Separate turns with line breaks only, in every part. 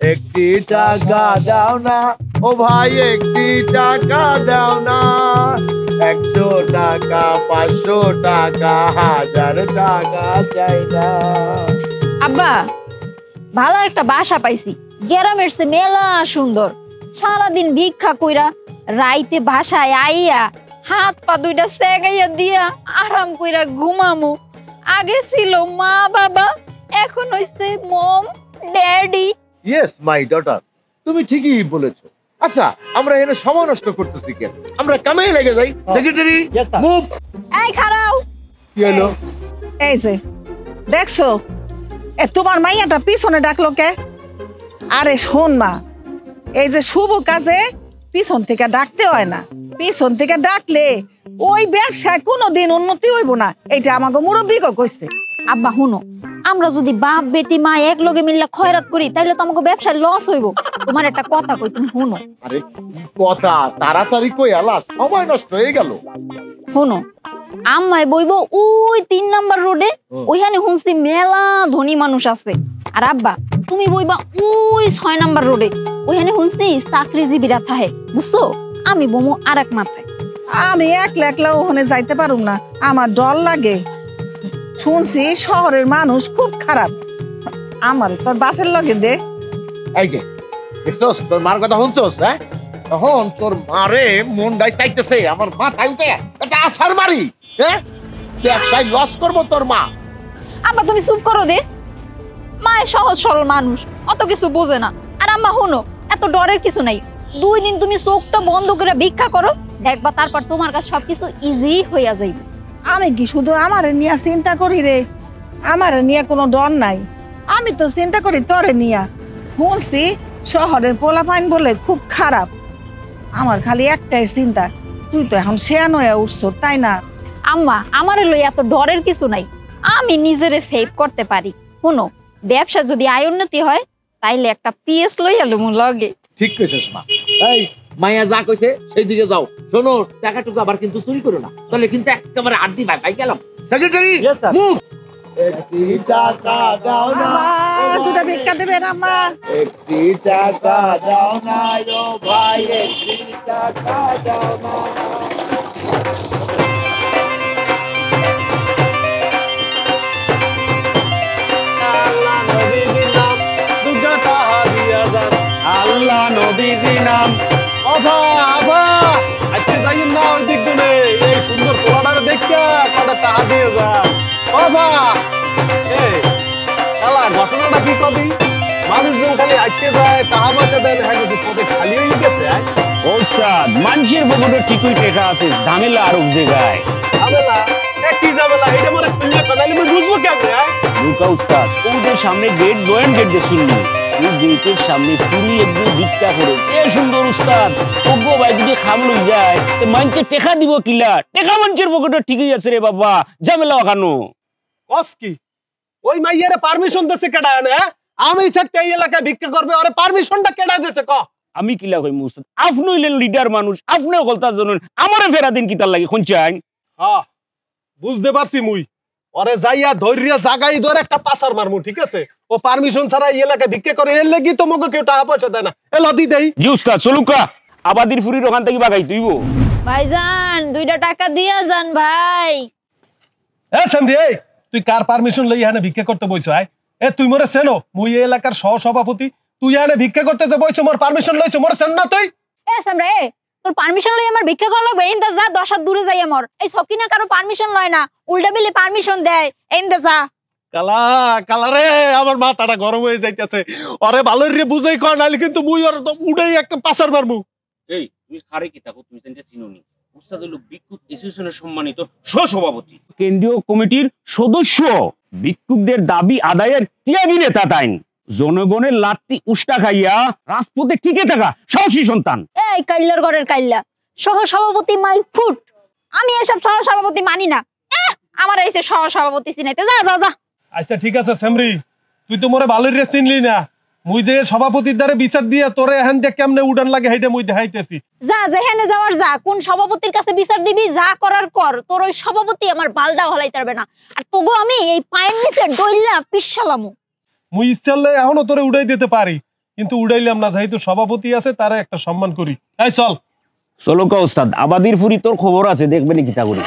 একটি টাকা দাও না ও ভাই, একটি টাকা দাও না। 100 টাকা 500 টাকা 1000 টাকা চাই না।
আব্বা ভালো একটা বাসা পাইছি, গ্রামের সে মেলা সুন্দর। সারাদিন ভিক্ষা কইরা রাইতে বাসায় আইয়া হাত পা দুইটা সেগাইয়া দিয়া আরাম কইরা ঘুমামু। আগে ছিল মা বাবা, এখন হইছে মম ড্যাডি।
ইয়েস মাই ডটার, তুমি ঠিকই বলেছো। আচ্ছা আমরা এখানে সময় নষ্ট করতেছি কেন? আমরা কামে লেগে যাই। Secretary move.
এই খারাও।
কি হলো?
এই যে দেখছো, তোমার মাইয়াটা পিছনে ডাকলো কে? আরে শোন মা, এই যে শুভ কাজে পিছন থেকে ডাকতে হয় না। পিছন থেকে ডাকলে ওই ব্যবসায় কোনোদিন উন্নতি হইব না, এটা আমাকে মুরব্বীকে কইছে।
আব্বা হুনো, আমরা যদি বাপ বেটি মা এক লগে মিললে খয়রাত করি তাইলে তো আমাকে ব্যবসায় লস হইব। তোমার একটা কথা কই, তুমি হুনো।
আরে কি কথা, তাড়াতাড়ি কই আলা, সময় নষ্ট হয়ে গেল।
হুনো, আম্মাই বইব ওই 3 নাম্বার রোডে, ওইখানে হুনছি মেলা ধনী মানুষ আছে। আর আব্বা তুমি বইবা ওই 6 নাম্বার রোডে, ওইখানে হুনছি চাকরিজীবীরা থাকে। বুঝছো? আমি বমু আরেক মাথায়।
আমি একলা একলা ওখানে যাইতে পারুম না, আমার ডর লাগে। শুনছি শহরের মানুষ খুব খারাপ। আমার তোর বাপের লগে দে।
এই যে দেখছস, তোর মার কথা শুনছস? হ্যাঁ, তখন তোর মারে মনটাই চাইতেছে আমার মাথায় উঠে একটা আছাড় মারি। হ্যাঁ, ব্যবসায় লস করবো তোর মা।
আব্বা তুমি চুপ করো দে, মায়ের সহজ সরল মানুষ, অত কিছু বোঝে না। আর আম্মা হুনো, এত ডরের কিছু নাই। 2 দিন তুমি চোখটা বন্ধ করে ভিক্ষা করো, দেখবা তারপর তোমার কাছে সবকিছু ইজি হইয়া যাইবে।
আমি কি শুধু আমারে নিয়ে চিন্তা করি রে? আমারে নিয়ে কোনো ডর নাই, আমি তো চিন্তা করি তোরে নিয়া। শুনছি শহরের পোলাপাইন বলে খুব খারাপ। আমার খালি একটাই চিন্তা, তুই তো এখন শেয়ান হয়ে উঠছ, তাই না?
আম্মা আমারে লই এত ডরের কিছু নাই, আমি নিজেরে সেভ করতে পারি। শুনো, ব্যবসা যদি আয় উন্নতি হয় তাইলে একটা পিএস লই আলুম লগে।
ঠিক কইছস মা।
এই মাইয়া যা কইছে সেই দিকে যাও। শোনো, টাকাটুকু আবার কিন্তু চুরি করো না, তাহলে কিন্তু একেবারে আড্ডি ভাই গেলাম।
Secretary move. একটি টাকা দাও না,
আম্মা দুটা ভিক্ষা দেবেন আম্মা।
একটি টাকা দাও না ও ভাই, একটি টাকা দাও না। আল্লাহ নবীজির নাম দুটা টাকা দিয়া যান। আল্লাহ নবীজির নাম। আবা আবা আজকে যাইন না ওই দিক গুনে, এই সুন্দর পোলাটারে দেখা কটা টাকা দিয়ে যান। বাবা এই শালা ঘটনাটা কি কবি? মানুষজন খালি আটকে যায়, টাকা পয়সা দেয়, হ্যাঁ পথে খালি হয়ে গেছে।
ওস্তাদ মানুষের পকেটে ঠিকই টাকা আছে, ঝামেলা আর এক জায়গায়।
ঝামেলা? কি ঝামেলা? এটা মনে খুললে ফেলাইলে আমি বুঝবো কেমনে?
লুকা উস্তাদ, ওদের সামনে গেট দোয়েন গেট দিয়ে শুনলি, ওই গেটের সামনে পুরি একদিন ভিক্ষা করে। এ সুন্দর উস্তাদ, অজ্ঞ ভাই যদি খাম লই যায় মানুষের টেকা দিব কিলা? টেকা মানুষের পকেটে ঠিকই আছে রে বাবা, ঝামেলা ওখানো।
কস কি? ওই মাইয়ারে পারমিশন দিছে কেডা? না আমি থাকতে এই এলাকায় ভিক্ষা করবে, আরে পারমিশনটা কেডা দিছে ক?
আমি কিলা কই মুস্তাদ, আপনি হইলেন লিডার মানুষ, আপনিও গলতার জন্য আমারে ফেরা দিন কি তার লাগে কোন চাই?
হ্যাঁ বুঝতে পারছি মুই, ওরে যাইয়া ধৈর্য জাগাই ধরে একটা পাসার মারমু, ঠিক আছে? ও পারমিশন ছাড়া এই এলাকায় ভিক্ষা করে, এর লাগি তোমাকে কেউ টাকা পয়সা দেয় না। এ লদি দেই
জি উস্তাদ, চলুকা আবাদির ফুরির ওখান থেকে বাগাই তুইব।
ভাইজান 2টা টাকা দিয়া যান ভাই।
এ সামরি, এই তুই কার পারমিশন লই এখানে ভিক্ষা করতে বইছ? আয় এ তুই মোরে চেনো? মুই এই এলাকার সহসভাপতি, তুই এখানে ভিক্ষা করতে যে বইছ, মোর পারমিশন লইছ, মোরে চেন না তুই?
এ সামরা, এ তোর পারমিশন লই আমার ভিক্ষা করা লাগবে? এন্ডা যা 10 হাত দূরে যাই আমার। এই সকিনা কারো পারমিশন লয় না, উল্টা বিলে পারমিশন দেয়। এন্ডা যা।
কালা কালা রে, আমার মাথাটা গরম হয়ে যাইতেছে। ওরে ভালো রে বুঝাই কর, নাইলে কিন্তু মুই ওর উড়াই একটা পাসার মারমু।
এই তুমি খারে কি থাকো, তুমি তেনটা চিনোনি? উস্তাদ হলো ভিক্ষুক অ্যাসোসিয়েশনের সম্মানিত সহসভাপতি, কেন্দ্রীয় কমিটির সদস্য। ভিক্ষুকদের দাবি আদায়ের ত্যাগী নেতা তাইন, জনগণের লাত্তি উষ্টা খাইয়া রাজপথে টিকে থাকা সাহসী সন্তান।
এই কাইল্লার ঘরের কাইল্লা, সহ সভাপতি মাই ফুট। আমি এসব সহ সভাপতি মানি না। আমার এসে সহ সভাপতি চিনাইতে যা যা যা।
আচ্ছা ঠিক আছে সামরি, তুই তো মোরে ভালো রে চিনলি না। মুই যে সভাপতির দ্বারে বিচার দিয়া তোরে এখান থেকে কেমনে উড়ান লাগে হেইটা মুই দেখাইতেছি।
যা যেখানে যাওয়ার যা, কোন সভাপতির কাছে বিচার দিবি, যা করার কর। তোর ওই সভাপতি আমার বালডা হলাইতে পারবে না। আর তোগো আমি এই পায়ের নিচে ডইলা পিছালামু।
মুই ইচ্ছালে এখনো তোরে উড়াই দিতে পারি, কিন্তু উড়াইলাম না, যেহেতু সভাপতি আছে তারা একটা সম্মান করি। এই চল।
চলো কা ওস্তাদ, আবাদির ফুরি তোর খবর আছে, দেখবেনি কিতা করি।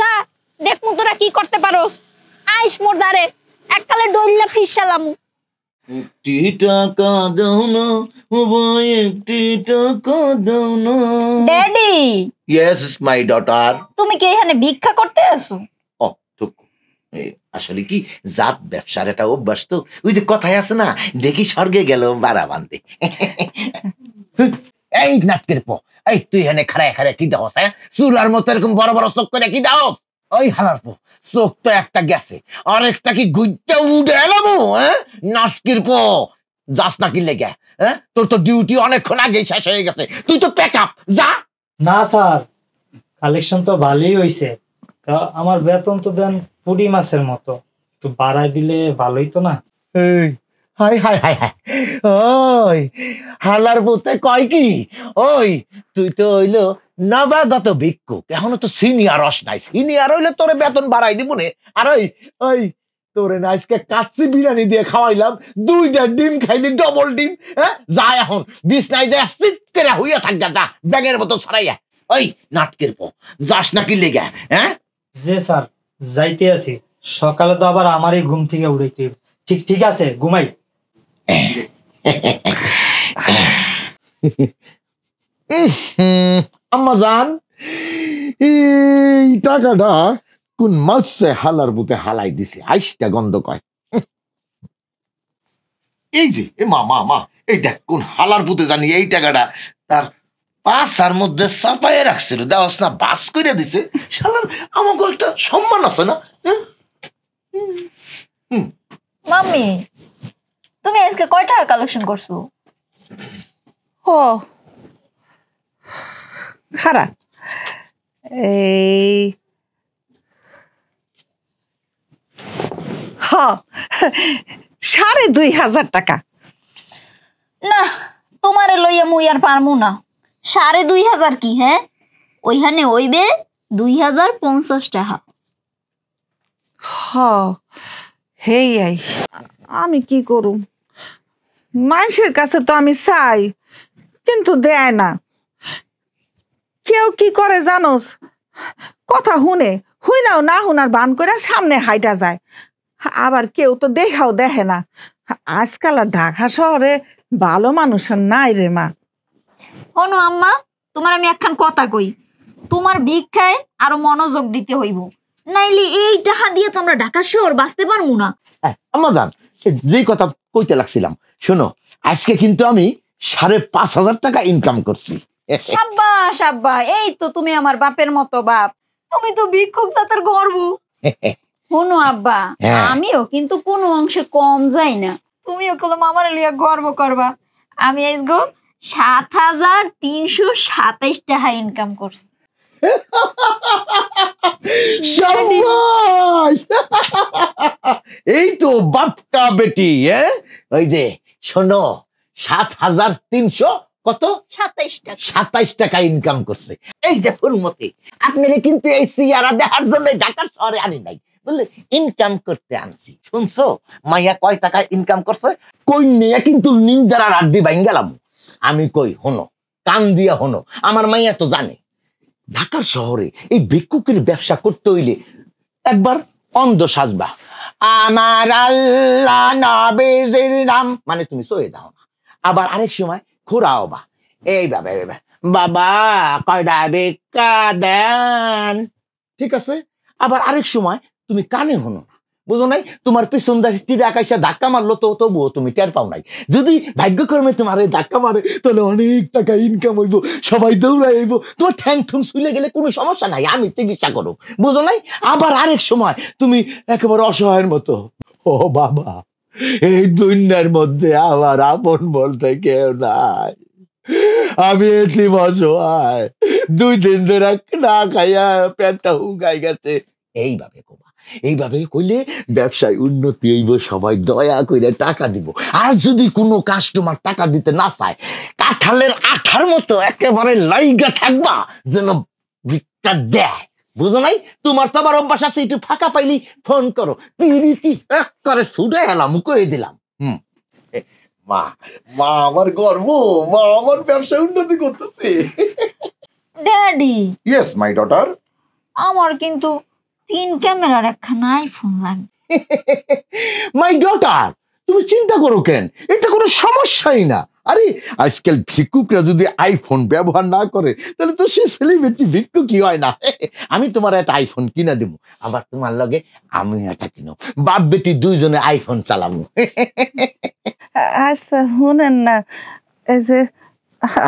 যা দেখমু তোরা কি করতে পারোস। আইস মোর দারে এককালে ডইল্লা ফিসালাম।
একটি টাকা দাও না ও ভাই, একটি টাকা দাও না।
Daddy,
yes my daughter.
তুমি কি এখানে ভিক্ষা করতে আসো?
ও ঠিক। আসলে কি জাত ব্যবসার একটা অভ্যাস তো, ওই যে কথায় আছে না, দেখি স্বর্গে গেল বাড়া বান্ধে। এই নাটকের পো, এই তুই এখানে খাড়ায় খাড়ায় কি দাও? হ্যাঁ, চুলার মতো এরকম বড় বড় চোখ করে কি দাও? ওই হালার পো, চোখ তো একটা গেছে, আর একটা কি গুইটা উঠে এলাম। হ্যাঁ, নাটকের পো, যাস না কি লেগে? হ্যাঁ, তোর তো ডিউটি অনেকক্ষণ আগেই শেষ হয়ে গেছে, তুই তো প্যাক আপ যা।
না স্যার, কালেকশন তো ভালোই হয়েছে, তা আমার বেতন তো দেন পুঁটি মাছের মতো, একটু বাড়ায় দিলে ভালোই তো না?
এই হাই হাই হাই হাই, ওই হালার বলতে কয় কি, ওই তুই তো হইলো নবাগত ভিক্ষুক, এখনো তো সিনিয়র হস নাই। সিনিয়র হইলে তোরে বেতন বাড়াই দিব নে। আর ওই ওই তোরে না আজকে কাচ্চি বিরিয়ানি দিয়ে খাওয়াইলাম, 2টা ডিম খাইলি, ডবল ডিম। হ্যাঁ, যা এখন বিছনায় যা সিট করে হইয়া থাকগা, যা ব্যাগের মতো ছড়াইয়া। ওই নাটকের পো, যাস নাকি লেগা? হ্যাঁ
যে স্যার যাইতে আছি, সকালে তো আবার আমারই ঘুম থেকে উড়াইতে। ঠিক ঠিক আছে, ঘুমাই।
আম্মা জান, এই টাকাটা কোন মাসে হালার বুতে হালাই দিছে, আইসটা গন্ধ কয়। এই যে মা মা মা, এই দেখ কোন হালার বুতে জানি এই টাকাটা তার পাশার মধ্যে চাপাইয়ে রাখছিল, দেওয়াস না বাস করে দিছে। শালার আমাকে একটা সম্মান আছে না?
মাম্মি, তুমি আজকে কয় টাকা কালেকশন করছো?
ও খারাপ, এই হ 2500 টাকা।
না, তোমারে লইয়া মুই আর পারমু না। 2500 কি? হ্যাঁ, ওইখানে হইবে 2050 টাকা।
হ হেই আই, আমি কি করুম? মানুষের কাছে তো আমি চাই, কিন্তু দেয় না। কেউ কি করে জানোস, কথা শুনে হুইনাও না হুনার বান করে সামনে হাইটা যায়, আবার কেউ তো দেখাও দেখে না। আজকাল আর ঢাকা শহরে ভালো মানুষ আর নাই রে মা।
হনো আম্মা, তোমার আমি একখান কথা কই, তোমার ভিক্ষায় আরো মনোযোগ দিতে হইব, নাইলে এই টাকা দিয়ে তোমরা ঢাকা শহর বাঁচতে পারবো না।
আম্মা জান, যেই কথা কইতে লাগছিলাম, শোনো, আজকে কিন্তু আমি 5,500 টাকা ইনকাম করছি।
সাব্বাস আব্বা, এই তো তুমি আমার বাপের মতো বাপ, তুমি তো ভিক্ষুক জাতের গর্ব। শোনো আব্বা,
হ্যাঁ।
আমিও কিন্তু কোনো অংশে কম যাই না, তুমিও কলম আমার লিয়া গর্ব করবা। আমি আজগো 7,327 টাকা ইনকাম করছি।
শাবাশ! এই তো বাপটা বেটি। ওই যে শোনো, 7,300 কত
27 টাকা।
27 টাকা ইনকাম করছে। এই যে ফুলমতি, আপনারা কিন্তু এই সিয়ারা দেখার জন্য ঢাকার শহরে আনি নাই, বললে ইনকাম করতে আনছি। শুনছো মাইয়া কয় টাকা ইনকাম করছে? কই নিয়ে কিন্তু নিন্দার আড্ডি বাইন গেলাম। আমি কই হনো, কান দিয়া হনো, আমার মাইয়া তো জানে ঢাকার শহরে এই ভিক্ষুকের ব্যবসা করতে হইলে একবার অন্ধ সাজবা, আমার আল্লাহ নবীর নাম মানে তুমি সয়ে দাও না। আবার আরেক সময় ঘোরাও বা এইভাবে, বাবা কয়টা ভিক্ষা দেন, ঠিক আছে। আবার আরেক সময় তুমি কানে হনো না, বুঝো নাই? তোমার পিছন দিয়ে আকাশে ধাক্কা মারলো তো তবুও তুমি টের পাও নাই। যদি ভাগ্যক্রমে তোমার এই ধাক্কা মারে, তাহলে অনেক টাকা ইনকাম হইব, সবাই দৌড়াইব, তোমার ঠ্যাং ঠুং শুলে গেলে কোনো সমস্যা নাই, আমি চিকিৎসা করো, বুঝো নাই? আবার আরেক সময় তুমি একেবারে অসহায়ের মতো, ও বাবা এই দুনিয়ার মধ্যে আমার আপন বলতে কেউ নাই, আমি এতিম অসহায়, 2 দিন ধরে না খাইয়া পেটটা হুগাই গেছে। এইভাবে কবা, এইভাবে কইলে ব্যবসায় উন্নতি হইব, সবাই দয়া কইরা টাকা দিব। আর যদি কোনো কাস্টমার টাকা দিতে না চায়, কাঁঠালের আঠার মতো একেবারে লাইগা থাকবা যেন ভিক্ষা দেয়, বুঝো নাই? তোমার তো আবার অভ্যাস আছে, একটু ফাঁকা পাইলি ফোন করো, পিরিতি এক করে ছুটে এলাম, কয়ে দিলাম। মা মা আমার গর্ব, মা আমার ব্যবসা উন্নতি করতেছে।
Daddy
yes my daughter.
আমার কিন্তু 3 ক্যামেরার একখানা আইফোন লাগবে।
মাই ডটার, তুমি চিন্তা করো কেন, এটা কোনো সমস্যাই না। আরে আজকাল ভিক্ষুকরা যদি আইফোন ব্যবহার না করে তাহলে তো সে সেলিব্রিটি ভিক্ষুকই হয় না। আমি তোমার একটা আইফোন কিনা দেবো, আবার তোমার লগে আমি একটা কিনো, বাপ বেটি দুইজনে আইফোন চালাবো।
আচ্ছা শুনেন না, এই যে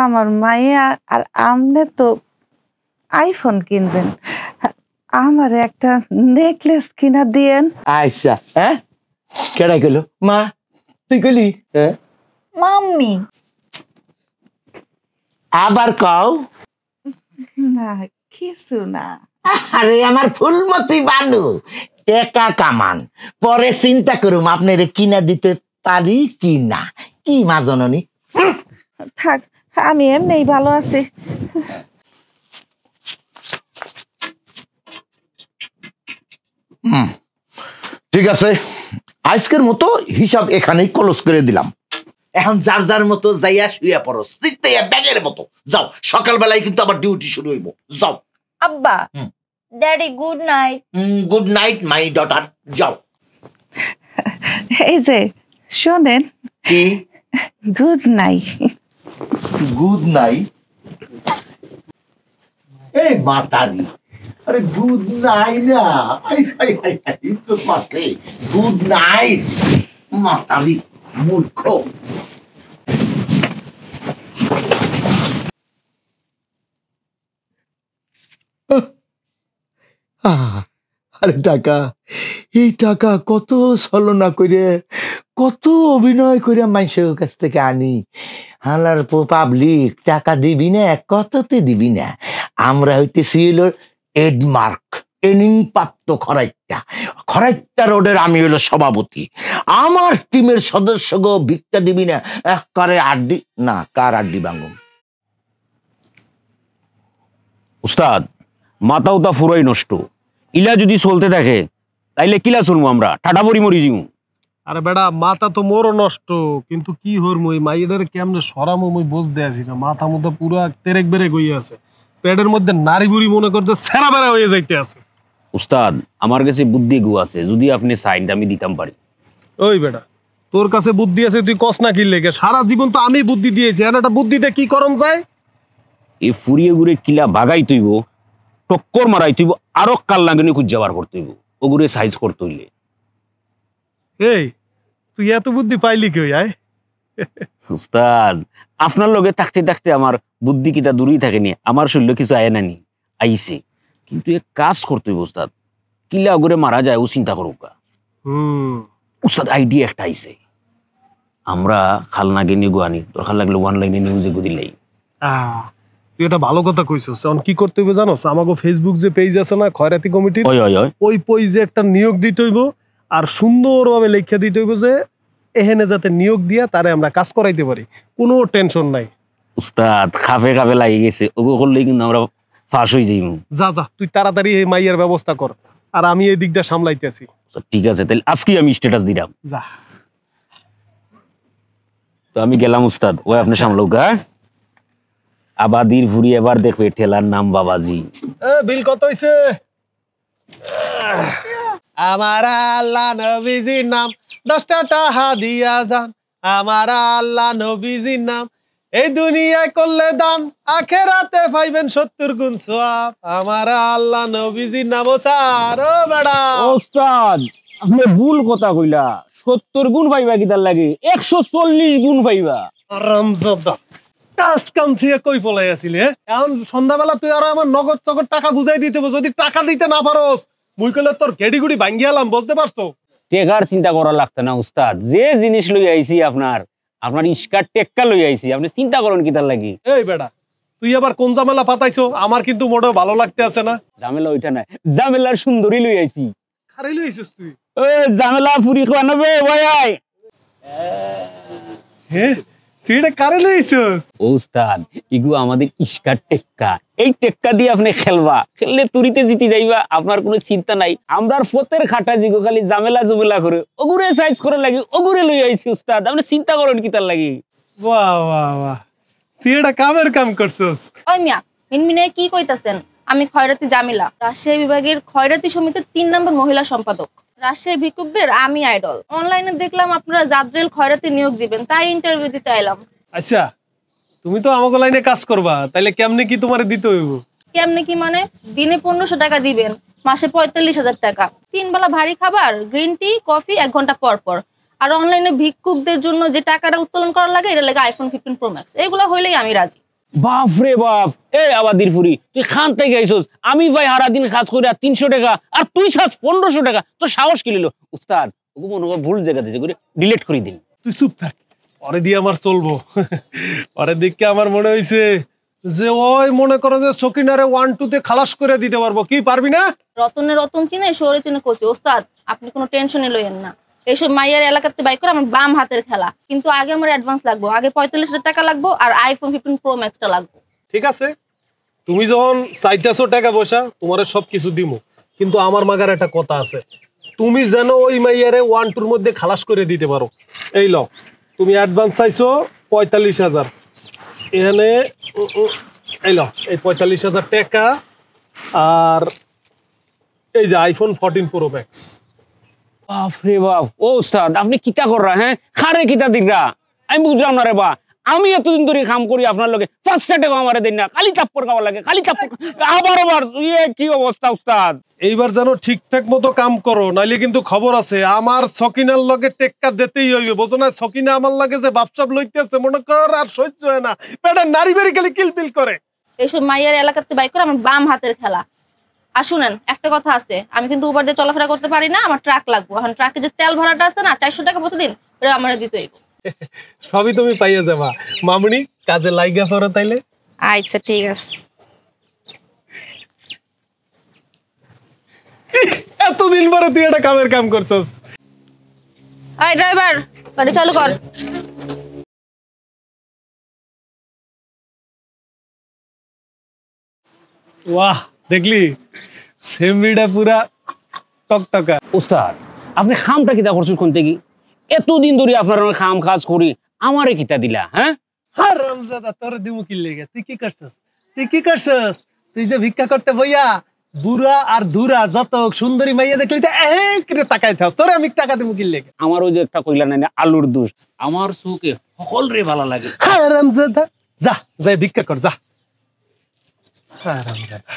আমার মাইয়া আর আমনে তো আইফোন কিনবেন, আমার একটা নেকলেস কিনা দিয়েন।
আচ্ছা, হ্যাঁ কেডা গেল মা, তুই গেলি? হ্যাঁ
মাম্মি
আবার কও।
না কিছু না।
আরে আমার ফুলমতি বানু, টাকা কামান, পরে চিন্তা করুম আপনারে কিনা দিতে পারি কি না। কি মা জননী?
থাক, আমি এমনিই ভালো আছি।
ঠিক আছে, আজকের মতো হিসাব এখানেই ক্লোজ করে দিলাম। এখন যার যার মতো যাইয়া শুইয়া পড়ো, সিট্টাইয়া ব্যাগের মতো যাও। সকালবেলায় কিন্তু আবার ডিউটি শুরু হইব, যাও।
আব্বা daddy good night.
Good night my daughter, যাও।
এই যে শোনেন,
কি
গুড নাইট।
Good night? এই মাতারি, আরে গুড নাইট না, তো মাত্রে গুড নাইট। মাতারি মূর্খ। আরে টাকা, এই টাকা কত ছলনা করে, কত অভিনয় করে মানুষের কাছ থেকে আনি। হালার পাবলিক টাকা দিবি না, কততে দিবি না। আমরা হইতেছি হলো এডমার্ক, ট্রেনিং প্রাপ্ত খরাইত্যা রোডের আমি হলো সভাপতি। আমার টিমের সদস্য গো ভিক্ষা দিবি না, কারে আড্ডি না, কার আড্ডি ভাঙুন।
উস্তাদ মাথা উতা ফুরাই নষ্ট, ইলা যদি চলতে থাকে তাইলে কিলা চলবো আমরা, ঠাটা পরি মরি যাবো।
আরে বেটা মাথা তো মোরও নষ্ট, কিন্তু কি হরমু এই মাইয়ের কেমনে সরামু মুই বুঝতে আছি না। মাথা মধ্যে পুরা তেরেক বেরেক হইয়া আছে, পেটের মধ্যে নারী বুড়ি মনে করছে সেরা বেড়া হয়ে যাইতে আছে।
উস্তাদ আমার কাছে বুদ্ধি গু আছে, যদি আপনি চাইন আমি দিতাম পারি।
ওই বেটা তোর কাছে বুদ্ধি আছে, তুই কস না কি লেগে? সারা জীবন তো আমি বুদ্ধি দিয়েছি, আর একটা বুদ্ধিতে কি করম যায়?
এই ফুরিয়ে ঘুরে কিলা বাগাই তৈব, টক্কর মারাই তৈব, আরো কাল লাগেনি খুঁজ যাবার করতে হইব, ওগুরে সাইজ করতে হইলে।
এই তুই এত বুদ্ধি পাইলি কই আয়?
উস্তাদ আপনার লগে থাকতে থাকতে আমার বুদ্ধি কিটা দূরেই থাকেনি, আমার শরীর কিছু আয় নানি আইছে, কিন্তু এক কাজ করতে হইব উস্তাদ, কিলা ওগুরে মারা যায় ও চিন্তা করুক। উস্তাদ আইডিয়া একটা আইছে, আমরা খালনাগে নিয়ে গুয়ানি, দরকার লাগলে অনলাইনে নিউজে গুদিলাই।
তুই এটা ভালো কথা কইছস। এখন কি করতে হইব জানোস? আমাকে ফেসবুক যে পেজ আছে না খয়রাতি কমিটির, ওই পেজে একটা নিয়োগ দিতে হইব, আর সুন্দরভাবে লেখা দিতে হইব যে এখানে যাতে নিয়োগ দিয়া তারে আমরা কাজ করাইতে পারি, কোনো টেনশন নাই।
উস্তাদ খাপে খাপে লাগি গেছে, ওগো করলে কিন্তু আমরা ফাঁস হয়ে যাইব।
যা যা তুই তাড়াতাড়ি এই মাইয়ার ব্যবস্থা কর, আর আমি এই দিকটা সামলাইতেছি।
ঠিক আছে, তাহলে আজকে আমি স্ট্যাটাস দিলাম।
যা
তো আমি গেলাম উস্তাদ, ওই আপনি সামলাউক। হ্যাঁ আবাদির ভুরি এবার দেখবে ঠেলার নাম বাবাজি।
বিল কত হইছে? আমার আল্লাহ নবীজির নাম 10টা টাকা দিয়া যান, আমার আল্লাহ নবীজির নাম এই দুনিয়ায় করলে দান, আখেরাতে পাইবেন 70 গুণ সওয়াব। আমার আল্লাহ নবীজির নাম। ও স্যার, ও ম্যাডাম।
ওস্তাদ আপনি ভুল কথা কইলা, 70 গুণ পাইবা কিতার লাগে, 140 গুণ পাইবা।
আরামজাদা কাজ কাম থেকে কই পলাই আছিলি? এখন সন্ধ্যাবেলা তুই আর আমার নগদ চগদ টাকা বুঝাই দিতে হবে। যদি টাকা দিতে না পারোস মুই কইলে তোর গেডি গুড়ি ভাঙ্গিয়ালাম, বুঝতে পারছো?
টেকার চিন্তা করা লাগতো না উস্তাদ, যে জিনিস লই আইছি আপনার স্কার্ট টেক্কা লই আইছি, আপনি চিন্তা করেন কিতার লাগি।
এই বেটা তুই আবার কোন ঝামেলা পাতাইছো? আমার কিন্তু মোটেও ভালো লাগতে আছে না।
ঝামেলা ওইটা নাই, ঝামেলার সুন্দরী লই আইছি।
খারে লই আইছিস তুই?
ও ঝামেলা পুরি খাওয়ানবে ভাই।
হে তুই এটা কারে লইছস?
ওস্তাদ ইগু আমাদের ইস্কার টেক্কা, এই টেক্কা দিয়ে আপনি খেলবা, খেললে তুরিতে জিতে যাইবা, আপনার কোনো চিন্তা নাই। আমরার ফতের খাটা জিগো খালি জামেলা জুমেলা করে ওগুরে সাইজ করে লাগি, ওগুরে লই আইছি উস্তাদ, আপনি চিন্তা করেন কি তার লাগি।
বাহ বাহ বাহ, তুই এটা কামের কাম করছস।
ওই মিয়া মিনমিনে কি কইতাছেন? আমি খয়রাতি জামিলা, রাজশাহী বিভাগের খয়রাতি সমিতির 3 নম্বর মহিলা সম্পাদক। রাজশাহী ভিক্ষুকদের আমি আইডল। অনলাইনে দেখলাম আপনারা জাদ্রেল খয়রাতি নিয়োগ দিবেন, তাই ইন্টারভিউ দিতে এলাম।
আচ্ছা, তুমি তো আমাকে লাইনে কাজ করবা, তাইলে কেমনে কি তোমারে দিতে হইব?
কেমনে কি মানে? দিনে 1500 টাকা দিবেন, মাসে 45,000 টাকা, 3 বেলা ভারী খাবার, গ্রিন টি, কফি 1 ঘন্টা পর পর। আর অনলাইনে ভিক্ষুকদের জন্য যে টাকাটা উত্তোলন করা লাগে, এটা লাগে আইফোন 15 প্রো ম্যাক্স। এগুলো হইলেই আমি রাজি।
বাপ রে বাপ, এই আবাদির ফুরি তুই খান থেকে আইছস, আমি ভাই সারা দিন কাজ করে 300 টাকা, আর তুই চাস 1500 টাকা, তোর সাহস কি লিলো? উস্তাদ ওগো মনে হয় ভুল জায়গা দিয়েছে, করে ডিলিট করে দিন।
তুই চুপ থাক, পরে দিয়ে আমার চলবো। পরে দিকে আমার মনে হইছে যে ওই মনে করো যে সকিনারে 1-2 তে খালাস করে দিতে পারবো। কি পারবি না?
রতনে রতন চিনে, শহরে চিনে কোচে। ওস্তাদ আপনি কোনো টেনশনই লইয়েন না, এইসব মাইয়ার এলাকাতে বাইক করে আমার বাম হাতের খেলা। কিন্তু আগে আমার অ্যাডভান্স লাগবো, আগে 45,000 টাকা লাগবো, আর আইফোন 15 প্রো ম্যাক্সটা লাগবো।
ঠিক আছে, তুমি যখন চাইতেছো টাকা পয়সা, তোমার সবকিছু দিমু, কিন্তু আমার মাগার একটা কথা আছে। তুমি যেন ওই মাইয়ারে 1-2 মধ্যে খালাস করে দিতে পারো। এই লও, তুমি অ্যাডভান্স চাইছো 45,000, এখানে এই লও এই 45,000 টাকা, আর এই যে আইফোন 14 প্রো ম্যাক্স।
বাপ রে বাপ, ও উস্তাদ আপনি কিতা কররা? হ্যাঁ খারে কিতা দিগরা, আমি বুঝলাম না রে বা। আমি এতদিন ধরে কাম করি আপনার লগে, ফার্স্ট টাকা আমারে দেন না, খালি চাপ্পর খাওয়া লাগে, খালি চাপ্পর। আবার কি অবস্থা উস্তাদ?
এইবার যেন ঠিকঠাক মতো কাম করো, নাইলে কিন্তু খবর আছে আমার সকিনার লগে টেক্কা দিতেই হইবে, বুঝো না? সকিনা আমার লাগে যে বাপসাপ লইতেছে, মনে কর আর সহ্য হয় না, পেটের নারী বেরি খালি কিলপিল করে।
এইসব মাইয়ার এলাকাতে বাইক করে আমার বাম হাতের খেলা। আর শুনেন, একটা কথা আছে, আমি কিন্তু উবার দিয়ে চলাফেরা করতে পারি না, আমার ট্রাক লাগবে। এখন ট্রাকে যে তেল ভরাটা আছে না, 400 টাকা প্রতিদিন, ওটা আমার দিতে হইব।
সবই তুমি পাইয়া যাবা মামুনি, কাজে লাইগা পড়ো তাইলে।
আচ্ছা ঠিক আছে।
এতদিন পরে তুই একটা কামের কাম করছস।
এই ড্রাইভার, গাড়ি চালু কর।
বাহ, দেখলি সেমরিটা পুরা টকটকা।
উস্তাদ আপনি খামটা কিতা করছেন কোন থেকে? এতদিন ধরে আপনার খাম কাজ করি, আমারে কিতা দিলা? হ্যাঁ
হারামজাদা, তোর দিমু কি লেগে? তুই কি করছস? তুই যে ভিক্ষা করতে বইয়া বুড়া আর ধুরা যত সুন্দরী মাইয়া দেখলি তো করে তাকাই থাস, তোরে আমি টাকা দিমু কি লেগে?
আমার ওই যে একটা কইলা না আলুর দোষ, আমার চোখে সকল রে ভালো লাগে।
হারামজাদা, যা যাই ভিক্ষা কর যা। হারামজাদা,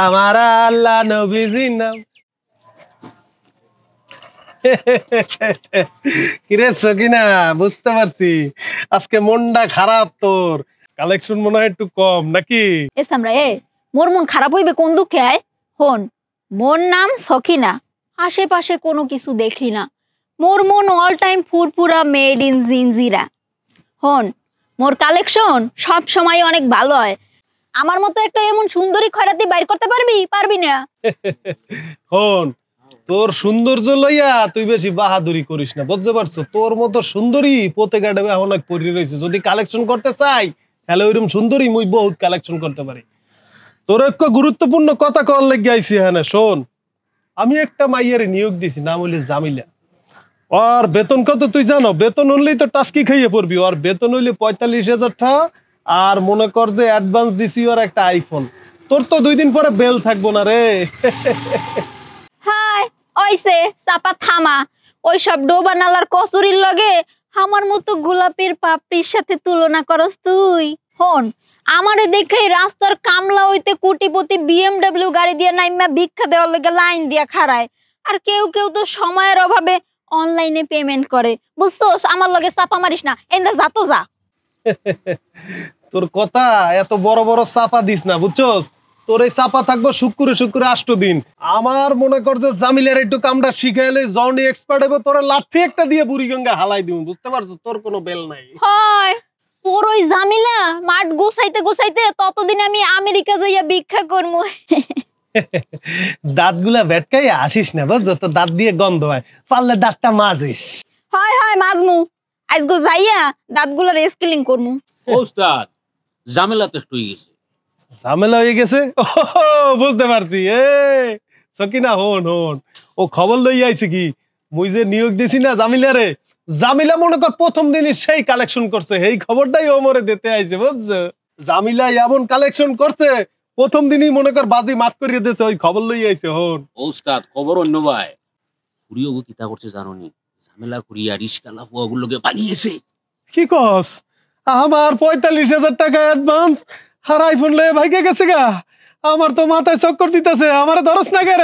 আমার আল্লাহ নবীজির নাম। কিরে সকিনা, বুঝতে পারছি আজকে মনটা খারাপ তোর, কালেকশন মনে হয় একটু কম নাকি?
এ সামরা এ, মোর মন খারাপ হইবে কোন দুঃখে? আয় হন, মোর নাম সখিনা, আশেপাশে কোনো কিছু দেখি না, মোর মন all time Furfura made in Jinjira. হন, মোর কালেকশন সব সময় অনেক ভালো হয়, আমার মতো একটা এমন সুন্দরী খয়রাতি বাইর করতে পারবি না?
হন, তোর সৌন্দর্য লইয়া তুই বেশি বাহাদুরি করিস না, বুঝতে পারছো? তোর মতো সুন্দরী পোতে গাড়ে অনেক পরি রয়েছে, যদি কালেকশন করতে চাই তাহলে ওইরকম সুন্দরী মুই বহুত কালেকশন করতে পারি। তোর একটা গুরুত্বপূর্ণ কথা কল লেগে আইছি। হ্যাঁ শোন, আমি একটা মাইয়ারে নিয়োগ দিছি, নাম হইলে জামিলা। ওর বেতন কত তুই জানো? বেতন হলেই তো টাস্কি খাইয়ে পড়বি। ওর বেতন হইলে 45,000 টাকা, আর মনে কর যে অ্যাডভান্স দিছি ওর একটা আইফোন। তোর তো 2 দিন পরে বেল থাকবো না রে।
হাই ওইসে চাপা থামা, ওই সব ডোবা নালার কচুরির লগে আমার মতো গোলাপের পাপড়ির সাথে তুলনা করস তুই? হন, আমারে দেখে রাস্তার কামলা হইতে কোটিপতি BMW গাড়ি দিয়ে নাইমা ভিক্ষা দেওয়ার লগে লাইন দিয়া খাড়ায়, আর কেউ কেউ তো সময়ের অভাবে অনলাইনে পেমেন্ট করে, বুঝছস? আমার লগে চাপা মারিস না, এন্দা যা তো যা।
তোর কথা এত বড় বড় চাপা দিস না, বুঝছস? তোর এই চাপা থাকবো শুক্রে 8 দিন। আমার মনে কর যে জামিলের একটু কামটা শিখাইলে জনি এক্সপার্ট হইব, তোর লাথি একটা দিয়ে বুড়িগঙ্গা হালাই দিব, বুঝতে পারছিস? তোর কোনো বেল নাই।
হয় তোর ওই জামিলা মাঠ গোছাইতে ততদিন আমি আমেরিকা যাইয়া ভিক্ষা করবো।
দাঁতগুলা ভেটকাই আসিস না, বুঝছো? তো দাঁত দিয়ে গন্ধ হয়, পারলে দাঁতটা মাজিস।
হয় মাজমু, আজগো যাইয়া দাঁতগুলোর স্কেলিং করমু।
ওস্তাদ ঝামেলা তো একটু হয়ে গেছে।
ঝামেলা হয়ে গেছে? বুঝতে পারছি। সকিনা হন হন, ও খবর লই আইছে কি মুই যে নিয়োগ দিছি না জামিলারে, জামিলা মনে কর প্রথম দিনই সেই কালেকশন করছে, এই খবরটাই ও মরে দিতে আইছে বুঝছো। জামিলা এমন কালেকশন করছে প্রথম দিনই মনে কর বাজি মাত করিয়ে দিয়েছে, ওই খবর লই আইছে হন।
ওস্তাদ খবর অন্য ভাই, ফুরিও কিতা করছে জানো নি? ঝামেলা করিয়া রিস্কালা ফুয়াগুলোকে পাঠিয়েছে।
কি কস? আমার 45,000 টাকা অ্যাডভান্স আর আইফোন লয়ে ভাইকে গেছে গা। আমার তো মাথায় চক্কর দিতেছে, আমার ধরস না কে?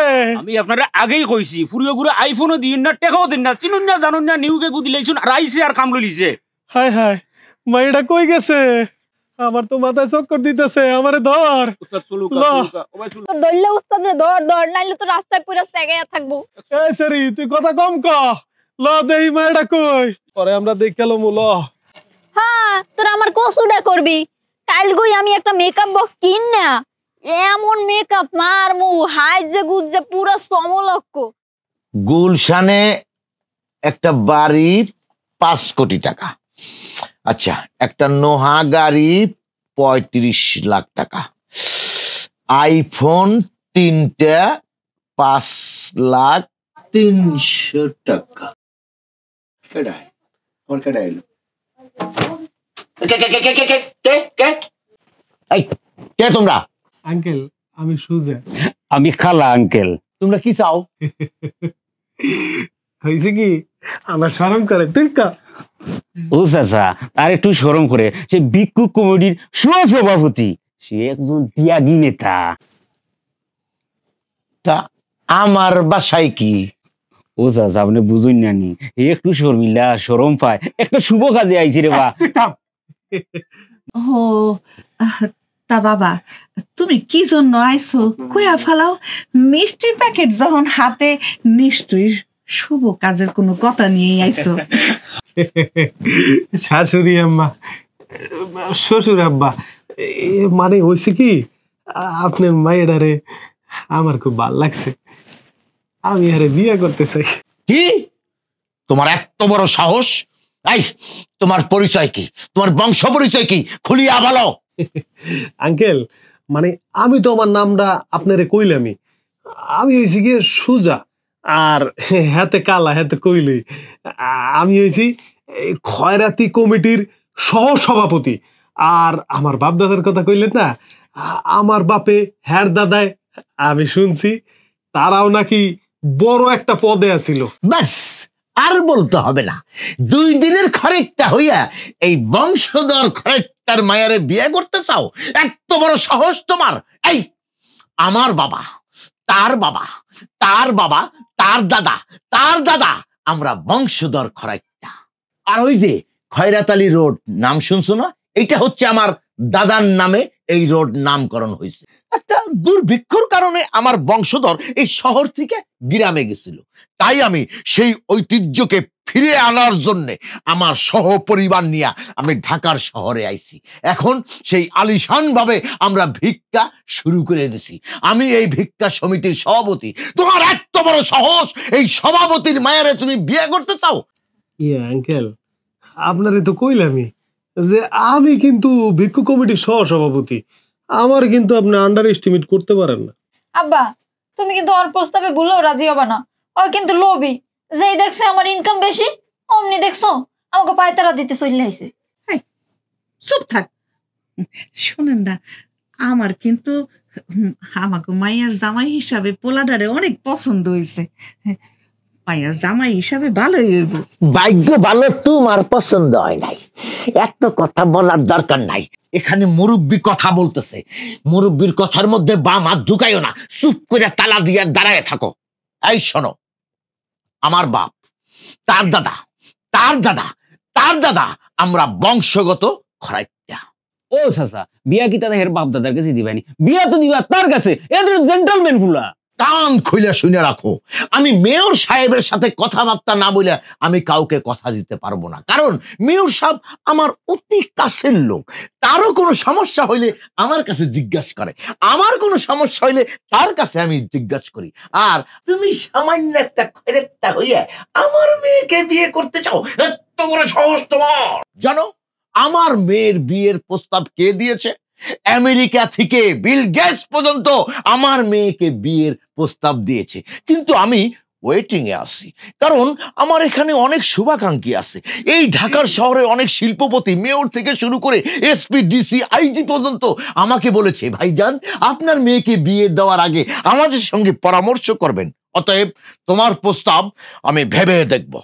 আমি আপনারা আগেই কইছি ফুরিও গুলো আইফোনও দিন না, টেকাও দিন না, চিনুন না জানুন না, নিউকে গুদি লাইছুন আর আইছে আর কাম লইছে।
হায় হায়, মাইটা কই গেছে? আমার তো মাথায় চক্কর দিতেছে, আমারে ধর।
উস্তাদ চলুক
ল।
ও ভাই চলুক।
তো দইলে উস্তাদ রে ধর নাইলে তো রাস্তায় পুরো সেগাইয়া থাকবো।
এই সরি, তুই কথা কম ক। ল দেই মাইটা কই, পরে আমরা দেখালো মু। ল
হ্যাঁ, তোরা আমার কসুটা করবি। কাল গই আমি একটা মেকআপ বক্স কিন না, এমন মেকআপ মারমু হাই যে গুজে পুরো সমলক্ষ।
গুলশানে একটা বাড়ি 5 কোটি টাকা, আচ্ছা একটা নোহা গাড়ি 35 লাখ টাকা, আইফোন 3টা 5,03,000 টাকা। কেডাই আমার কেডাই এলো? কে তোমরা?
আঙ্কেল, আমি সুজা।
আমি খালা আঙ্কেল।
তোমরা কি চাও?
হয়েছে কি আমার শরম করে তুই কা।
ও চাচা, আর একটু শরম করে, সে ভিক্ষুক কমিটির সভাপতি, সে একজন ত্যাগী নেতা।
তা আমার বাসায় কি?
ও চাচা আপনি বুঝুন নানি, একটু শর্মিলা শরম পায়, একটা শুভ কাজে আইছি রে বা।
ও তা বাবা, তুমি কি জন্য আইছো কইয়া ফেলাও। মিষ্টির প্যাকেট যখন হাতে, নিশ্চয়ই শুভ কাজের কোনো কথা নিয়েই আইছো।
শাশুড়ি আম্মা, শ্বশুর আব্বা, মানে হয়েছে কি আপনার মায়েরারে আমার খুব ভাল লাগছে, আমি আরে বিয়ে করতে চাই।
কি তোমার এত বড় সাহস? এই তোমার পরিচয় কি? তোমার বংশ পরিচয় কি? খুলিয়া বলো।
আঙ্কেল, মানে আমি তো আমার নামটা আপনারে কইলামই, আমি হয়েছি গিয়ে সুজা, আর হাতে কালা হাতে কইলি। আমি হয়েছি খয়রাতি কমিটির সহ সভাপতি। আর আমার বাপ দাদার কথা কইলেন না, আমার বাপে হ্যার দাদায় আমি শুনছি তারাও নাকি বড় একটা পদে আছিল।
বাস আর বলতে হবে না, 2 দিনের খরিকটা হইয়া এই বংশধর খরিকটার মায়ারে বিয়ে করতে চাও? এত বড় সাহস তোমার? এই আমার বাবা, তার বাবা, তার বাবা, তার দাদা, তার দাদা, আমরা বংশধর খরিকটা। আর ওই যে খয়রাত আলী রোড নাম শুনছো না? এটা হচ্ছে আমার দাদার নামে এই রোড নামকরণ হয়েছে। একটা দুর্ভিক্ষর কারণে আমার বংশধর এই শহর থেকে গ্রামে গেছিল, তাই আমি সেই ঐতিহ্যকে ফিরে আনার জন্য আমার সহপরিবার নিয়ে আমি ঢাকার শহরে আইছি। এখন সেই আলিশান ভাবে আমরা ভিক্ষা শুরু করে দিছি। আমি এই ভিক্ষা সমিতির সভাপতি। তোমার এত বড় সাহস, এই সভাপতির মায়ারে তুমি বিয়ে করতে চাও?
ইয়ে আঙ্কেল, আপনারে তো কইলামই যে আমি কিন্তু ভিক্ষু কমিটির সহ সভাপতি, আমার কিন্তু আপনি আন্ডার এস্টিমেট করতে পারেন না।
আব্বা, তুমি কিন্তু ওর প্রস্তাবে ভুলেও রাজি হবে না। ও কিন্তু লোভী, যেই দেখছে আমার ইনকাম বেশি অমনি দেখছো আমাকে পায়তারা দিতে চলে আইছে।
চুপ থাক। শোনেন না, আমার কিন্তু আমাকে মাইয়ার জামাই হিসাবে পোলাডারে অনেক পছন্দ হয়েছে। মাইয়ার জামাই হিসাবে ভালোই হইব।
ভাগ্য ভালো তোমার পছন্দ হয় নাই, এত কথা বলার দরকার নাই। এখানে মুরব্বী কথা বলতেছে, মুরব্বীর কথার মধ্যে বাম হাত ঢুকাইও না, চুপ করে তালা দিয়ে দাঁড়ায় থাকো। এই শোনো, আমার বাপ, তার দাদা, তার দাদা, তার দাদা, আমরা বংশগত খরাইত্যা।
ও চাচা, বিয়া কি তাদের বাপ দাদার কাছে দিবানি? বিয়া তো দিবা তার কাছে, এদের জেন্টলম্যান ফুলা।
কান খুলে শুনে রাখো, আমি মেয়র সাহেবের সাথে কথাবার্তা না বলে আমি কাউকে কথা দিতে পারবো না, কারণ মেয়র সাহেব আমার অতি কাছের লোক। তারও কোনো সমস্যা হইলে আমার কাছে জিজ্ঞাসা করে, আমার কোনো সমস্যা হইলে তার কাছে আমি জিজ্ঞাসা করি। আর তুমি সামান্য একটা খরেক্তা হইয়া আমার মেয়েকে বিয়ে করতে চাও? কত বড় সাহস তোমার জানো? আমার মেয়ের বিয়ের প্রস্তাব কে দিয়েছে? আমেরিকা থেকে বিল গেটস পর্যন্ত আমার মেয়েকে বিয়ের প্রস্তাব দিয়েছে, কিন্তু আমি ওয়েটিং এ আছি, কারণ আমার এখানে অনেক শুভাকাঙ্ক্ষী আছে। এই ঢাকার শহরে অনেক শিল্পপতি, মেয়র থেকে শুরু করে এসপি, ডিসি, আইজি পর্যন্ত আমাকে বলেছে, ভাইজান আপনার মেয়েকে বিয়ে দেওয়ার আগে আমাদের সঙ্গে পরামর্শ করবেন, অতএব তোমার প্রস্তাব আমি ভেবে দেখবো।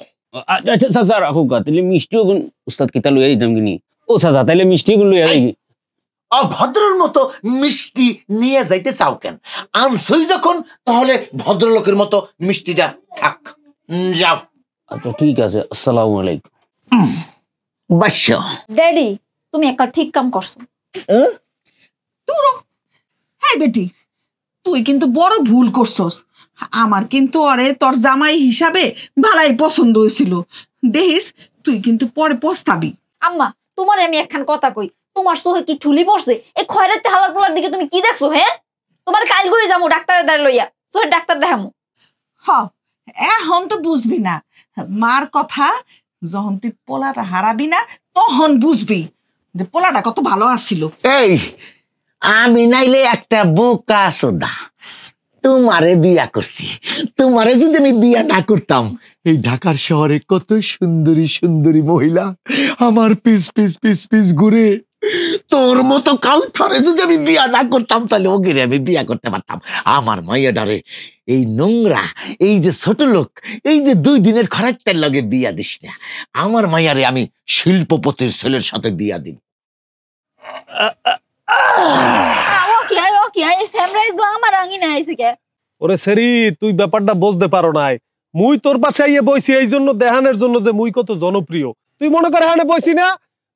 আচ্ছা চাচা রাখো গা, তাহলে মিষ্টিও উস্তাদ কিতা লইয়া দিতাম কিনি। ও চাচা তাহলে মিষ্টি গুলো লইয়া দেখি।
অভদ্রের মতো মিষ্টি নিয়ে যাইতে চাও কেন? আনছই যখন তাহলে ভদ্রলোকের মতো মিষ্টিটা থাক, যাও।
আচ্ছা ঠিক আছে, আসসালামু আলাইকুম।
বাস
ড্যাডি তুমি একটা ঠিক কাম করছো।
হ্যাঁ বেটি, তুই কিন্তু বড় ভুল করছস। আমার কিন্তু আরে তোর জামাই হিসাবে ভালাই পছন্দ হয়েছিল, দেখিস তুই কিন্তু পরে পস্তাবি।
আম্মা তোমার আমি একখান কথা কই, তোমার চোখে কি ঠুলি পড়ছে? এই খয়রাতে হালার পোলার দিকে তুমি কি দেখছো? হ্যাঁ তোমার কাল গই যামু ডাক্তারের দ্বার লইয়া, চোখের ডাক্তার দেখামু।
হ, এখন তো বুঝবি না মার কথা। যখন তুই পোলাটা হারাবি না তখন বুঝবি যে পোলাটা কত ভালো আসছিল।
এই আমি নাইলে একটা বোকা সোদা তোমারে বিয়া করছি। তোমারে যদি আমি বিয়া না করতাম, এই ঢাকার শহরে কত সুন্দরী সুন্দরী মহিলা আমার পিস পিস পিস পিস ঘুরে, তোর মতো কাউঠারে যদি আমি বিয়া না করতাম তাহলে ওকে আমি বিয়া করতে পারতাম। আমার মাইয়াডারে এই নোংরা, এই যে ছোট লোক, এই যে 2 দিনের খরচের লগে বিয়া দিস না। আমার মাইয়ারে আমি শিল্পপতির ছেলের সাথে বিয়া দিই।
ওরে সেরি, তুই ব্যাপারটা বুঝতে পারো নাই। মুই তোর পাশে আইয়ে বইছি এই জন্য দেহানের জন্য যে মুই কত জনপ্রিয়। তুই মনে কর হানে বইছি না,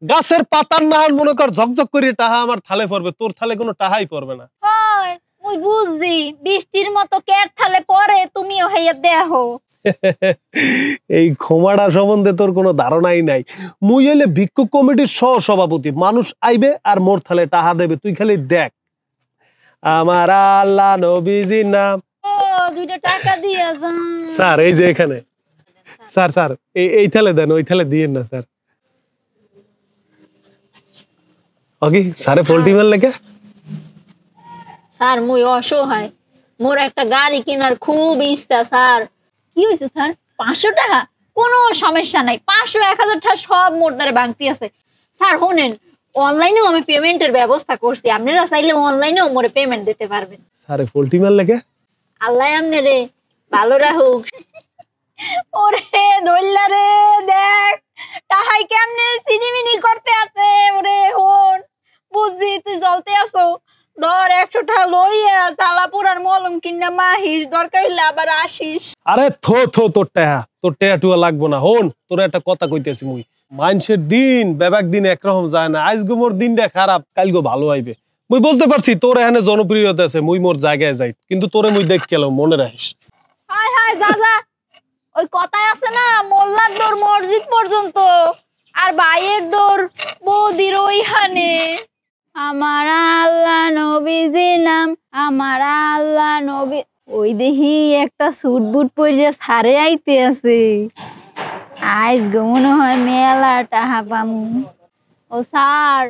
গাছের পাতার নাহান মনে কর ঝকঝক করে টাহা আমার থালে পড়বে, তোর থালে কোনো টাহাই পড়বে না।
হয় মুই বুঝছি, বৃষ্টির মতো কের থালে পরে তুমিও হইয়া দেখো।
এই ক্ষমাটা সম্বন্ধে তোর কোনো ধারণাই নাই। মুই হইলে ভিক্ষুক কমিটির সহ সভাপতি। মানুষ আইবে আর মোর থালে টাহা দেবে, তুই খালি দেখ। আমার আল্লাহ নবীজির নাম।
ও 2টা টাকা দিয়া যান
স্যার, এই যে এখানে স্যার, স্যার এই থালে দেন, ওই থালে দিয়েন না স্যার। ওকে স্যারে পোল্ট্রি মার লেগে।
স্যার মুই অসহায়, মোর একটা গাড়ি কেনার খুব ইচ্ছা। স্যার কি হয়েছে স্যার? 500 টাকা কোনো সমস্যা নাই, 500 1000 টাকা সব মোর দ্বারে বাংতি আছে। স্যার শোনেন, অনলাইনেও আমি পেমেন্টের ব্যবস্থা করছি, আপনারা চাইলে অনলাইনেও মোরে পেমেন্ট দিতে পারবেন।
স্যারে পোল্ট্রি মার লেগে।
আল্লাহ আপনারে ভালো রাখুক। ওরে দইল্লা রে, দেখ তাহাই কেমনে সিনিমিনি করতে আছে। ওরে হন বুঝছি তুই জ্বলতে আসো, ধর 100 টাকা লইয়া চালাপুরার মলম কিনা মাহিস, দরকার হইলে আবার আসিস।
আরে থো থো, তোর টেয়া টুয়া লাগবো না। হন তোর একটা কথা কইতেছি মুই, মানুষের দিন বেবাক দিন একরকম যায় না। আজগো মোর দিনটা খারাপ, কালগো ভালো আইবে। মুই বুঝতে পারছি তোর এখানে জনপ্রিয়তা আছে, মুই মোর জায়গায় যাই, কিন্তু তোরে মুই দেখ গেলাম, মনে রাখিস।
হায় হায় যা, ওই কথায় আছে না, মোল্লার দৌড় মসজিদ পর্যন্ত আর ভাইয়ের দৌড় বৌদির ওইখানে। আমার আল্লাহ নবীজির নাম, আমার আল্লাহ নবী। ওই দেখি একটা স্যুট বুট পরিয়া ছাড়ে আইতে আছে, আইস গো মনে হয় মেলা টাহা পামু। ও স্যার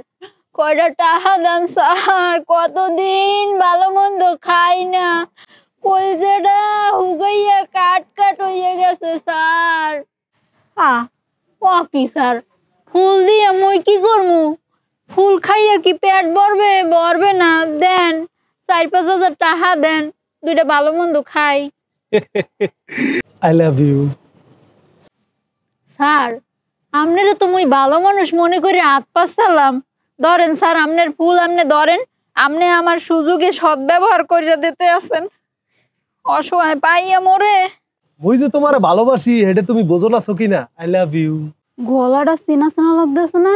কয়টা টাহা দেন স্যার, কতদিন ভালো মন্দ খাই না, কলজেটা হুগাইয়া কাট কাট হইয়া গেছে স্যার। ও কি স্যার, ফুল দিয়ে মই কি করমু? ফুল খাইয়া কি পেট ভরবে? ভরবে না। দেন 4-5 হাজার টাকা দেন, 2টা ভালো মন্দ খাই।
আই লাভ ইউ
স্যার আপনারে তো মুই ভালো মানুষ মনে করে হাত পাচ্ছিলাম। ধরেন স্যার আপনার ফুল, আপনি ধরেন, আপনি আমার সুযোগে সদ্ব্যবহার করিয়া দিতে আছেন। অসহায় পাইয়া মোরে।
মুই যে তোমারে ভালোবাসি এটা তুমি বোঝো না সকিনা। I love you.
গলাটা চেনা চেনা লাগতেছে না?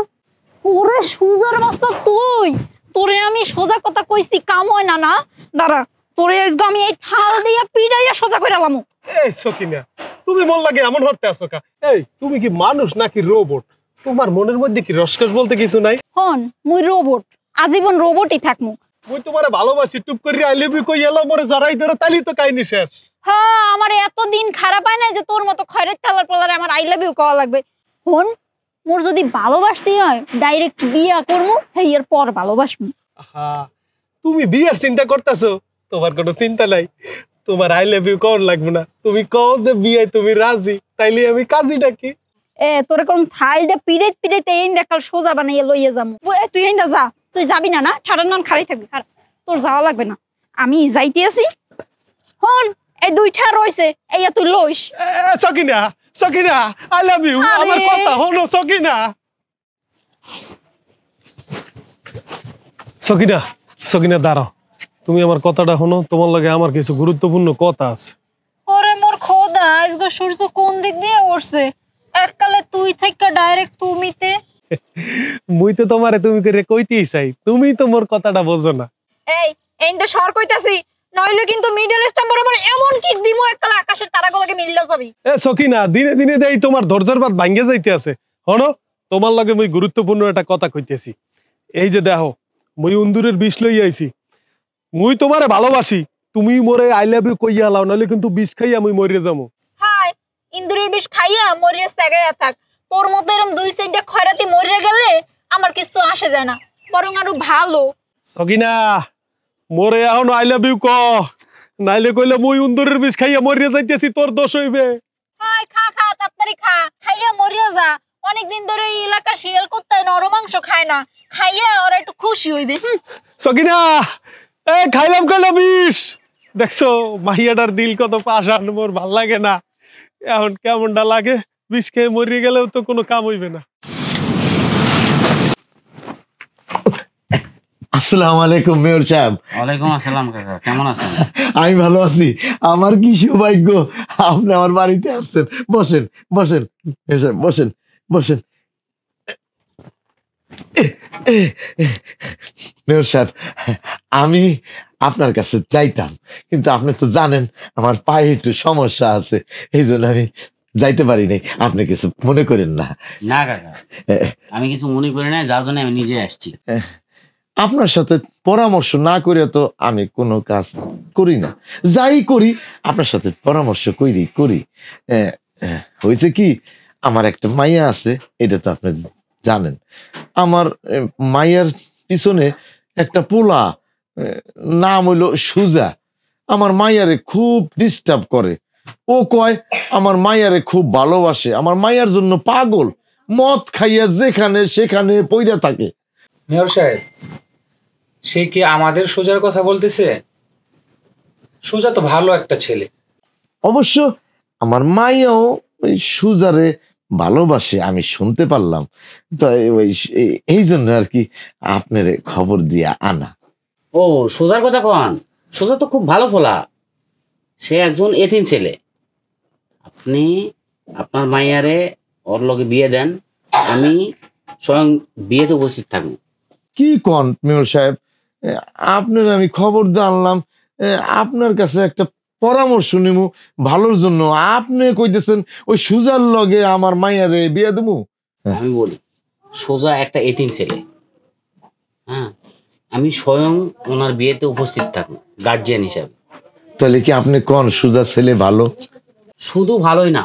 ওরে সুজার বাচ্চা তুই, তোরে আমি সোজা কথা কইছি, কাম হয় না না। দাঁড়া, তোরে আজকে আমি এই থাল দিয়া পিড়াইয়া সোজা করে এলাম।
এই সকিনা, তুমি মন লাগে এমন হতে আসো কা? এই তুমি কি মানুষ নাকি রোবট? তোমার মনের মধ্যে কি রসকস বলতে কিছু নাই?
হন মুই রোবট, আজীবন রোবটই থাকমু।
মুই তোমারে ভালোবাসি, টুপ করি আই লাভ ইউ কই এলো মোরে জড়াই ধরে, তাইলি তো কাহিনী শেষ।
হ্যাঁ আমার এত দিন খারাপ হয় না যে তোর মতো খয়রের থালার পোলারে আমার আই লাভ ইউ কওয়া লাগবে। হন মোর যদি ভালোবাসতে হয় ডাইরেক্ট বিয়া করবো এর পর ভালোবাসবো।
হ্যাঁ, তুমি বিয়ার চিন্তা করতেছো, তোমার কোনো চিন্তা নাই। তোমার আই লাভ ইউ কোন লাগবে না, তুমি কও যে বিয়ে তুমি রাজি, তাইলে আমি কাজী ডাকি।
তোর কোন ফাইল দে পিড়াইতে পিড়াইতে এই দেখাল সোজা বানাইয়া লইয়া যাবো। তুই এই যা, তুই যাবি না? না ঠাড়ার নাম খাড়াই থাকবি, তোর যাওয়া লাগবে না, আমি যাইতে আছি। হন এই দুইটা রইছে, এই তুই লইস।
Sakina, Sakina, I love you, আমার কথা হলো সকিনা। সকিনা, সকিনা দাঁড়াও, তুমি আমার কথাটা শোনো, তোমার লাগে আমার কিছু গুরুত্বপূর্ণ কথা আছে।
ওরে মোর খোদা, আজকে সূর্য কোন দিক দিয়ে উঠছে? এককালে তুই থেকে ডাইরেক্ট তুমিতে।
মুই তো তোমারে তুমি করে কইতেই চাই, তুমি তো মোর কথাটা বোঝো না।
এই তো সর কইতাছি, নইলে কিন্তু মিডল স্টাম বরাবর এমন কিক দিমু এককালে আকাশের তারাগুলোকে মিললা যাবি।
সকিনা, দিনে দিনে দেই তোমার ধৈর্যের বাদ ভাঙ্গে যাইতে আছে। হনো, তোমার লগে মুই গুরুত্বপূর্ণ একটা কথা কইতেছি। এই যে দেখো, মুই উন্দুরের বিষ লই আইছি। মুই তোমারে ভালোবাসি, তুমি মোরে আই লাভ ইউ কইয়া লাও, নাহলে কিন্তু বিষ খাইয়া মুই মরিয়া যাবো।
হাই, ইন্দুরের বিষ খাইয়া মরিয়া সেগাইয়া থাক। তোর মতো এরকম দুই সাইডে খয়রাতি মরিয়া গেলে আমার কিছু আসে যায় না, বরং আরো ভালো।
সকিনা, মোরে এখন আই লাভ ইউ ক, নাইলে কইলে মুই উন্দুরের বিষ খাইয়া মরিয়া যাইতেছি, তোর দোষ হইবে।
হাই, খা খা তাড়াতাড়ি খা, খাইয়া মরিয়া যা। অনেকদিন ধরে এই এলাকা শিয়াল কুত্তায় নরম মাংস খায় না, খাইয়া ওরা একটু খুশি হইবে।
সকিনা, খাইলাম কইলা বিষ। দেখছো মাহিয়াটার দিল কত পাষাণ, মোর ভাল লাগে না। এখন কেমনটা লাগে, বিষ খেয়ে মরিয়ে গেলেও তো কোনো কাম হইবে না।
আসসালামু আলাইকুম মেয়র সাহেব।
ওয়ালাইকুম আসসালাম কাকা, কেমন আছেন?
আমি ভালো আছি। আমার কি সৌভাগ্য আপনি আমার বাড়িতে আসছেন। বসেন বসেন বসেন বসেন। মেয়র সাহেব, আমি আপনার কাছে যাইতাম, কিন্তু আপনি তো জানেন আমার পায়ে একটু সমস্যা আছে, এই জন্য আমি যাইতে পারি নাই। আপনি কিছু মনে করেন না।
না কাকা, আমি কিছু মনে করি না, যার জন্য আমি নিজে আসছি।
আপনার সাথে পরামর্শ না করে তো আমি কোনো কাজ করি না, যাই করি আপনার সাথে পরামর্শ করি। হয়েছে কি, আমার একটা মাইয়া আছে, এটা তো আপনি জানেন। আমার মাইয়ার পিছনে একটা পোলা, নাম হইল সুজা, আমার মাইয়ারে খুব ডিস্টার্ব করে। ও কয় আমার মাইয়ারে খুব ভালোবাসে, আমার মাইয়ার জন্য পাগল, মদ খাইয়া যেখানে সেখানে পইরা থাকে।
মেয়র সাহেব, সে কি আমাদের সোজার কথা বলতেছে? সোজা তো ভালো একটা ছেলে।
অবশ্য আমার মাইয়াও ওই সুজারে ভালোবাসে, আমি শুনতে পারলাম। তো এই জন্য আর কি আপনার খবর দিয়া আনা।
ও, সোজার কথা কন? সোজা তো খুব ভালো ফোলা, সে একজন এতিম ছেলে। আপনি আপনার মাইয়ারে ওর লগে বিয়ে দেন, আমি স্বয়ং বিয়েতে উপস্থিত থাকবো।
কি কন মেয়র সাহেব, আপনার আমি খবর জানলাম, আপনার কাছে একটা পরামর্শ নিব ভালোর জন্য, আপনি কইতেছেন ওই সুজার লগে আমার মাইয়ারে বিয়ে দেবো?
আমি বলি, সোজা একটা এতিম ছেলে, হ্যাঁ, আমি স্বয়ং ওনার বিয়েতে উপস্থিত থাকবো গার্জিয়ান হিসাবে।
তাহলে কি আপনি কোন সুজা ছেলে ভালো?
শুধু ভালোই না,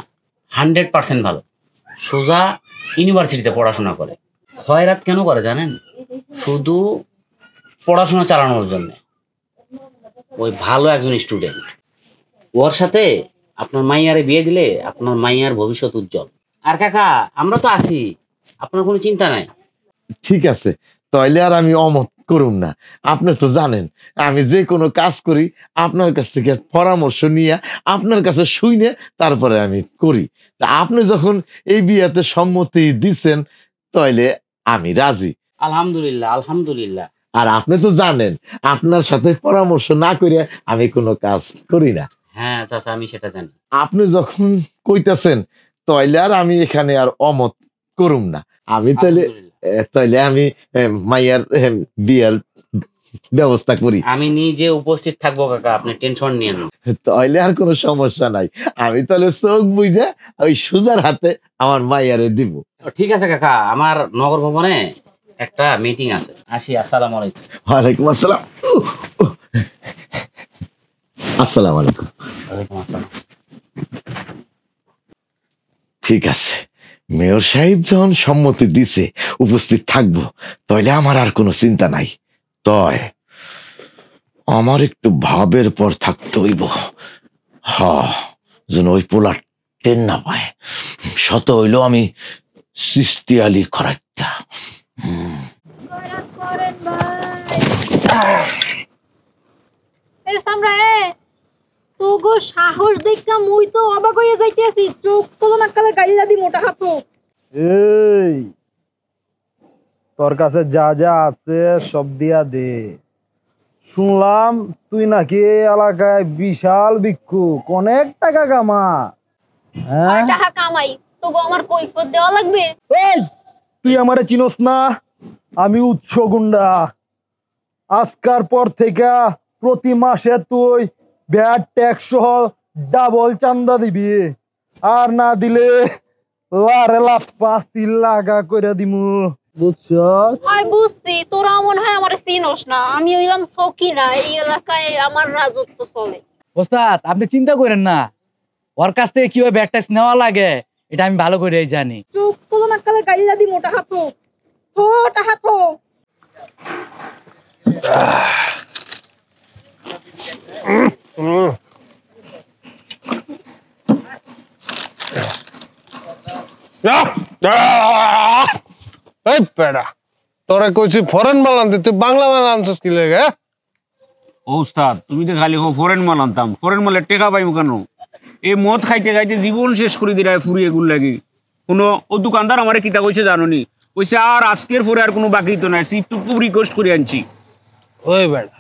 100% ভালো। সোজা ইউনিভার্সিটিতে পড়াশোনা করে। খয়রাত কেন করে জানেন? শুধু পড়াশোনা চালানোর জন্য। ওই ভালো একজন স্টুডেন্ট। ওর সাথে আপনার মাইয়ারে বিয়ে দিলে আপনার মাইয়ার ভবিষ্যৎ উজ্জ্বল। আর কাকা, আমরা তো আছি, আপনার কোনো চিন্তা নাই।
ঠিক আছে, তাইলে আর আমি অমত করুম না। আপনি তো জানেন আমি যে কোনো কাজ করি আপনার কাছ থেকে পরামর্শ নিয়ে, আপনার কাছে শুনে তারপরে আমি করি। তা আপনি যখন এই বিয়েতে সম্মতি দিচ্ছেন, তাইলে আমি রাজি।
আলহামদুলিল্লাহ, আলহামদুলিল্লাহ।
আর আপনি তো জানেন আপনার সাথে পরামর্শ না করে আমি কোনো কাজ করি না।
হ্যাঁ চাচা, আমি সেটা জানি।
আপনি যখন কইতাছেন, তাইলে আর আমি এখানে আর অমত করুম না। আমি তাইলে আমি মাইয়ার বিয়ার ব্যবস্থা করি।
আমি নিজে উপস্থিত থাকবো কাকা, আপনি টেনশন নিয়েন না।
তাইলে আর কোনো সমস্যা নাই, আমি তাহলে চোখ বুঝে ওই সুজার হাতে আমার মাইয়ারে দিব।
ঠিক আছে কাকা, আমার নগর ভবনে একটা মিটিং আছে, আসি। আসসালামু আলাইকুম।
ওয়ালাইকুম আসসালাম। আসসালামু আলাইকুম।
ওয়ালাইকুম আসসালাম।
ঠিক আছে, মেয়র সাহেব যখন সম্মতি দিছে উপস্থিত থাকবো, তাহলে আমার আর কোনো চিন্তা নাই। তয় আমার একটু ভাবের পর থাকতে হইব, যেন ওই পোলা টেন না পায়। শত হইল আমি সৃষ্টি আলী খরাইতা।
তোগো সাহস দেখা মুই তো অবাক হইয়া যাইতেছি। চোখ তোলো না কালে গাইলা দি মোটা হাতো।
এই তোর কাছে যা যা আছে সব দিয়া দে। শুনলাম তুই নাকি এই এলাকায় বিশাল ভিক্ষুক, অনেক টাকা কামা। হ্যাঁ,
টাকা কামাই, তবু আমার কৈফিয়ত দেওয়া লাগবে।
এই তুই আমারে চিনোস না? আমি উৎস গুন্ডা। আজকার পর থেকে প্রতি মাসে তুই ব্যাট ট্যাক্স সহ ডাবল চান্দা দিবি, আর না দিলে লারে লাপ্পা লাগা করে দিমু, বুঝছস?
বুঝছি, তোরা মনে হয় আমার চিনোস না। আমি হইলাম সকিনা, এই এলাকায় আমার রাজত্ব চলে।
ওস্তাদ আপনি চিন্তা করেন না, ওর কাছ থেকে কিভাবে ব্যাট ট্যাক্স নেওয়া লাগে এটা আমি ভালো করেই জানি।
চোখ তোলো না কালে গাইলা দি মোটা হাতো। ছোটা হাতো।
এই পেড়া, তোরা কইছি ফরেন মাল আনতে, তুই বাংলা মাল আনছিস কি লাগে?
ওস্তাদ তুমি তো খালি ফরেন মাল আনতাম, ফরেন মালের টেকা পাইব কেন? এই মদ খাইতে খাইতে জীবন শেষ করে দিলাই ফুরিয়ে গুল লাগি। কোনো ও দোকানদার আমারে কিতা কইছে জানোনি? কইছে আর আজকের পরে আর কোনো বাকি তো নাই, সিটটুকু রিকোয়েস্ট করে আনছি।
ওই বেড়া,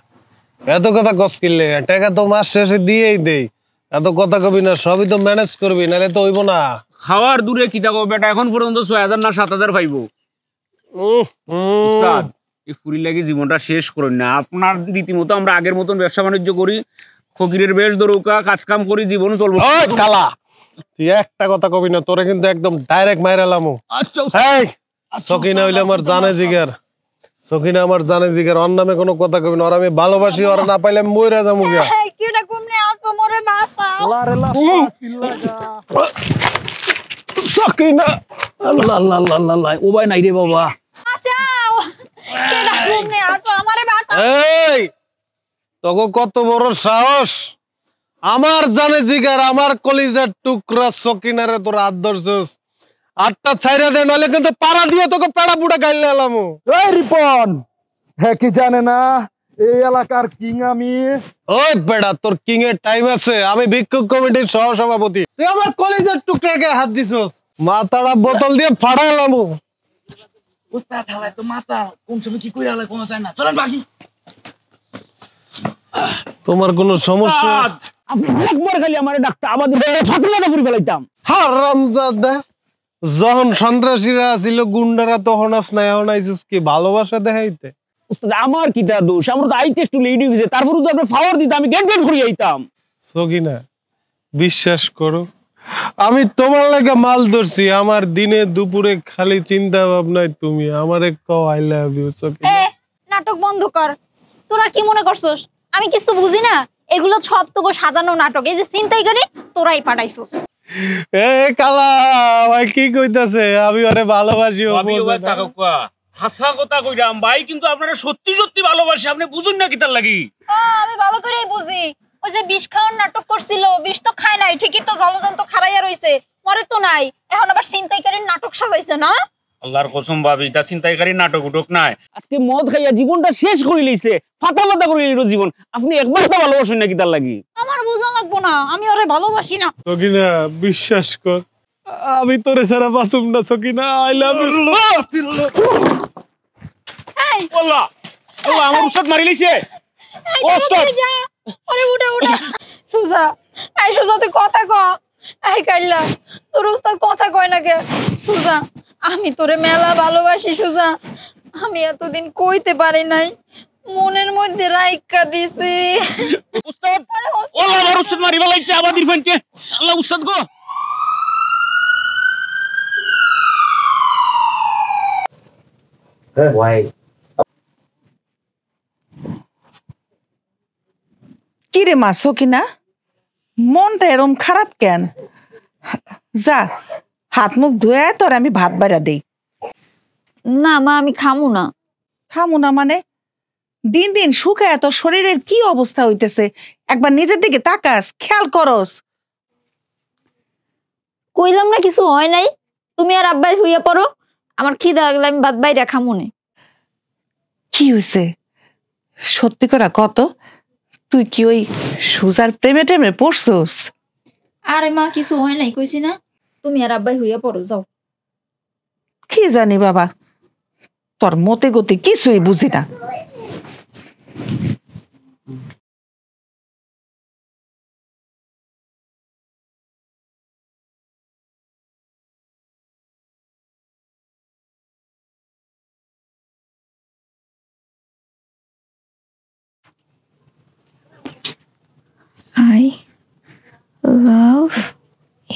এত কথা কস কিনলে? টাকা তো মাস শেষে দিয়েই দেই, এত কথা কবি না, সবই তো ম্যানেজ করবি, নাহলে তো হইব না।
খাওয়ার দূরে কিতা কো বেটা, এখন পর্যন্ত ৬,০০০ না ৭,০০০ পাইব। উস্তাদ এই ফুরি লাগি জীবনটা শেষ করেন না। আপনার রীতিমতো আমরা আগের মতন ব্যবসা বাণিজ্য করি, ফকিরের বেশ দরুকা কাজ কাম করি, জীবন চলবো।
কালা তুই একটা কথা কবি না, তোরে কিন্তু একদম ডাইরেক্ট মাইরালামু।
আচ্ছা
সকিনা হইলে আমার জানে জিগার, সকিনা আমার জানে জিগার, ওর নামে কোনো কথা কবি না। ওর আমি ভালোবাসি, ওর না পাইলে আমি মইরা যাবো গিয়া।
কিটা কমনে আসো মোরে বাঁচাও।
সকিনা
আল্লাহ আল্লাহ আল্লাহ আল্লাহ, ও ভাই নাই রে বাবা।
বাঁচাও, কিটা কমনে আসো আমারে বাঁচাও।
এই তোকে কত বড় সাহস, আমার জানে জিগার, আমার কলিজার টুকরা সকিনারে তোর হাত ধরছস। আটটা ছাইরা দে, নইলে কিন্তু পাড়া দিয়ে তোকে পেড়া পুড়া গাইলে এলামু।
এই রিপন, হ্যাঁ কি জানে না এই এলাকার কিং আমি?
ওই বেড়া, তোর কিং এর টাইম আছে। আমি ভিক্ষুক কমিটির সহ সভাপতি, তুই আমার কলেজের টুকরাকে হাত দিছস, মাথাটা বোতল দিয়ে ফাড়াইলামু।
ওস্তাদ হালাই তো মাথা কোন সময় কি কইরা হালাই কোন যায় না, চলেন বাকি।
তোমার কোনো সমস্যা?
আপনি একবার খালি আমারে ডাকতে আমাদের ছাত্রটা পুরি ফেলাইতাম।
হারামজাদা, যখন সন্ত্রাসীরা ছিল গুন্ডারা তখন আসনাই, এখন আইছিস কি ভালোবাসা দেখাইতে?
উস্তাদ আমার কিটা দোষ, আমরা তো আইতে একটু লেট হয়ে গেছে, তারপরে তো আপনি ফাওয়ার দিতে আমি গেট গেট করে আইতাম।
সকিনা বিশ্বাস করো, আমি তোমার লাগে মাল ধরছি। আমার দিনে দুপুরে খালি চিন্তা ভাবনায় তুমি। আমারে কও আই লাভ ইউ সকিনা।
নাটক বন্ধ কর। তোরা কি মনে করছস আমি কিছু বুঝি না? এগুলো সব তো সাজানো নাটক। এই যে চিন্তাই করি তোরাই পাঠাইছস।
এ কালা ভাই কি কইতাছে? আমি ওরে ভালোবাসি।
হাসা কথা কইরাম ভাই, কিন্তু আপনারা সত্যি সত্যি ভালোবাসি, আপনি বুঝুন না কিতার লাগি।
আমি ভালো করেই বুঝি। ওই যে বিষ খাওয়ার নাটক করছিল, বিষ তো খায় নাই, ঠিকই তো জলজন্ত খারাইয়া রইছে, মরে তো নাই। এখন আবার চিন্তাইকারীর নাটক সাজাইছে না?
আল্লাহর কসম ভাবি, তা চিন্তাইকারী নাটক উঠক নাই। আজকে মদ খাইয়া জীবনটা শেষ করে লইছে, ফাটা ফাটা করে লইল জীবন। আপনি একবার তো ভালোবাসেন না কিতার লাগি?
আমার বোঝা লাগবো না, আমি ওরে ভালোবাসি না।
সকিনা বিশ্বাস কর, আমি তোরে ছাড়া বাঁচুম না সকিনা। I love you.
এই
আল্লাহ আল্লাহ, আমার উস্তাদ মারি লইছে।
ও স্টপ, আরে উঠে উঠে। সুজা, এই সুজা তুই কথা ক। এই কাইল্লা, তোর উস্তাদ কথা কয় না কে? সুজা, আমি তোরে মেলা ভালোবাসি সুজা। আমি এতদিন কইতে পারি নাই, মনের মধ্যে রাইকা দিছি।
উস্তাদ, আল্লাহ আমার উস্তাদ মারি ফেলাইছে আমাদের ফ্রেন্ডকে। আল্লাহ উস্তাদ গো।
কি রে মা সকিনা, মনটা এরম খারাপ কেন? যা হাত মুখ ধুয়ে তোর আমি ভাত বাইরা দেই।
না মা, আমি খামু না।
খামু না মানে? দিন দিন শুকায় তোর শরীরের কি অবস্থা হইতেছে, একবার নিজের দিকে তাকাস, খেয়াল করস।
কইলাম না কিছু হয় নাই, তুমি আর আব্বাই হইয়া পড়ো, আমার খিদা লাগলে আমি ভাত বাইরা খামু না।
কি হইছে সত্যি করে কত, তুই কি ওই সুজার প্রেমে টেমে পড়ছস?
আরে মা কিছু হয় নাই কইছি না, তুমি আর আব্বাই হইয়া পড়ো যাও।
কি জানি বাবা, তোর মতে গতি কিছুই বুঝি না।
I love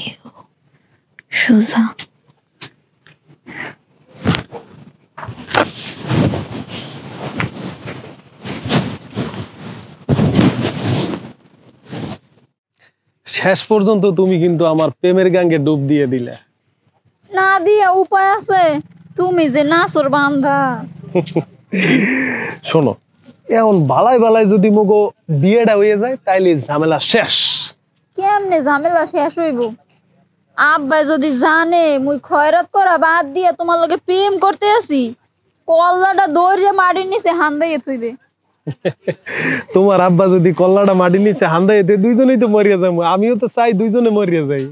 you, Shuza.
শেষ পর্যন্ত তুমি কিন্তু আমার প্রেমের গাঙ্গে ডুব দিয়ে দিলে।
না দিয়া উপায় আছে, তুমি যে নাসর বান্ধা।
শোনো, এখন বালাই বালাই যদি মগো বিয়েটা হয়ে যায় তাইলে ঝামেলা শেষ।
কেমনে ঝামেলা শেষ হইব? আব্বাই যদি জানে মুই খয়রাত করা বাদ দিয়া তোমার লগে প্রেম করতে আসি, কল্লাটা দৌড়ে মাটির নিচে হান্দাইয়ে থইবে।
তোমার আব্বা যদি কল্লাটা মাটি নিচে হান্দাইতে, দুইজনেই তো মরিয়া যাবো। আমিও তো চাই দুইজনে মরিয়া যাই।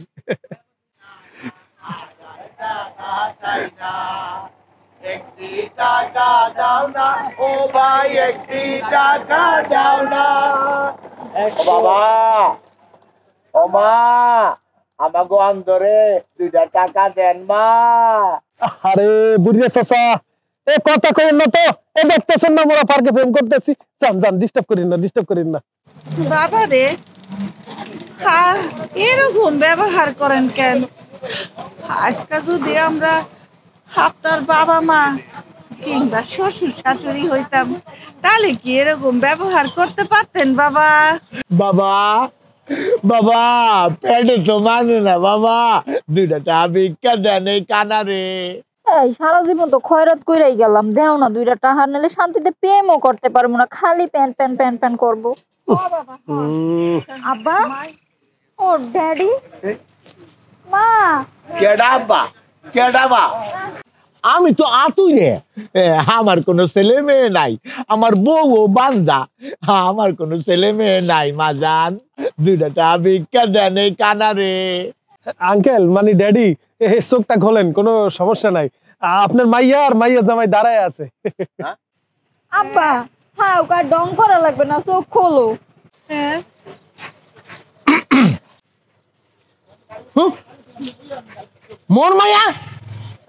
একটি টাকা দাও না ও ভাই, একটি টাকা দাও না। ও বাবা, ও মা, আমাকে অন্তরে 2টা টাকা দেন মা।
আরে বুড়িয়া চাচা, এ কথা কইেন না তো, এ দেখতেছেন না মোরা পার্কে প্রেম করতেছি। যান যান, ডিস্টার্ব করেন না, ডিস্টার্ব করেন না।
বাবা রে, হ্যাঁ এরকম ব্যবহার করেন কেন? আজকে যদি আমরা আপনার বাবা মা কিংবা শ্বশুর শাশুড়ি হইতাম, তাহলে কি এরকম ব্যবহার করতে পারতেন বাবা?
বাবা, বাবা, পেটে তো মানে না বাবা, 2টা টাকা ভিক্ষা দেন এই কানারে।
এই সারা জীবন তো খয়রাত কইরাই গেলাম, দেও না 2টা টাকা, নালে শান্তিতে প্রেমও করতে পারবো না, খালি প্যান প্যান প্যান প্যান করবো। আব্বা, ও ড্যাডি, মা।
কেডা আব্বা, কেডা মা? আমি তো আতুই রে, আমার কোনো ছেলে মেয়ে নাই, আমার বউ ও বাঞ্জা, আমার কোনো ছেলে মেয়ে নাই মা জান, 2টা টাকা ভিক্ষা দেন এই কানারে।
আঙ্কেল মানে ড্যাডি, চোখটা খোলেন, কোনো সমস্যা নাই। আপনার মাইয়া আর মাইয়া জামাই দাঁড়ায় আছে।
আব্বা, হ্যাঁ ওকে ডং করা লাগবে না, চোখ খোলো।
মোর মাইয়া,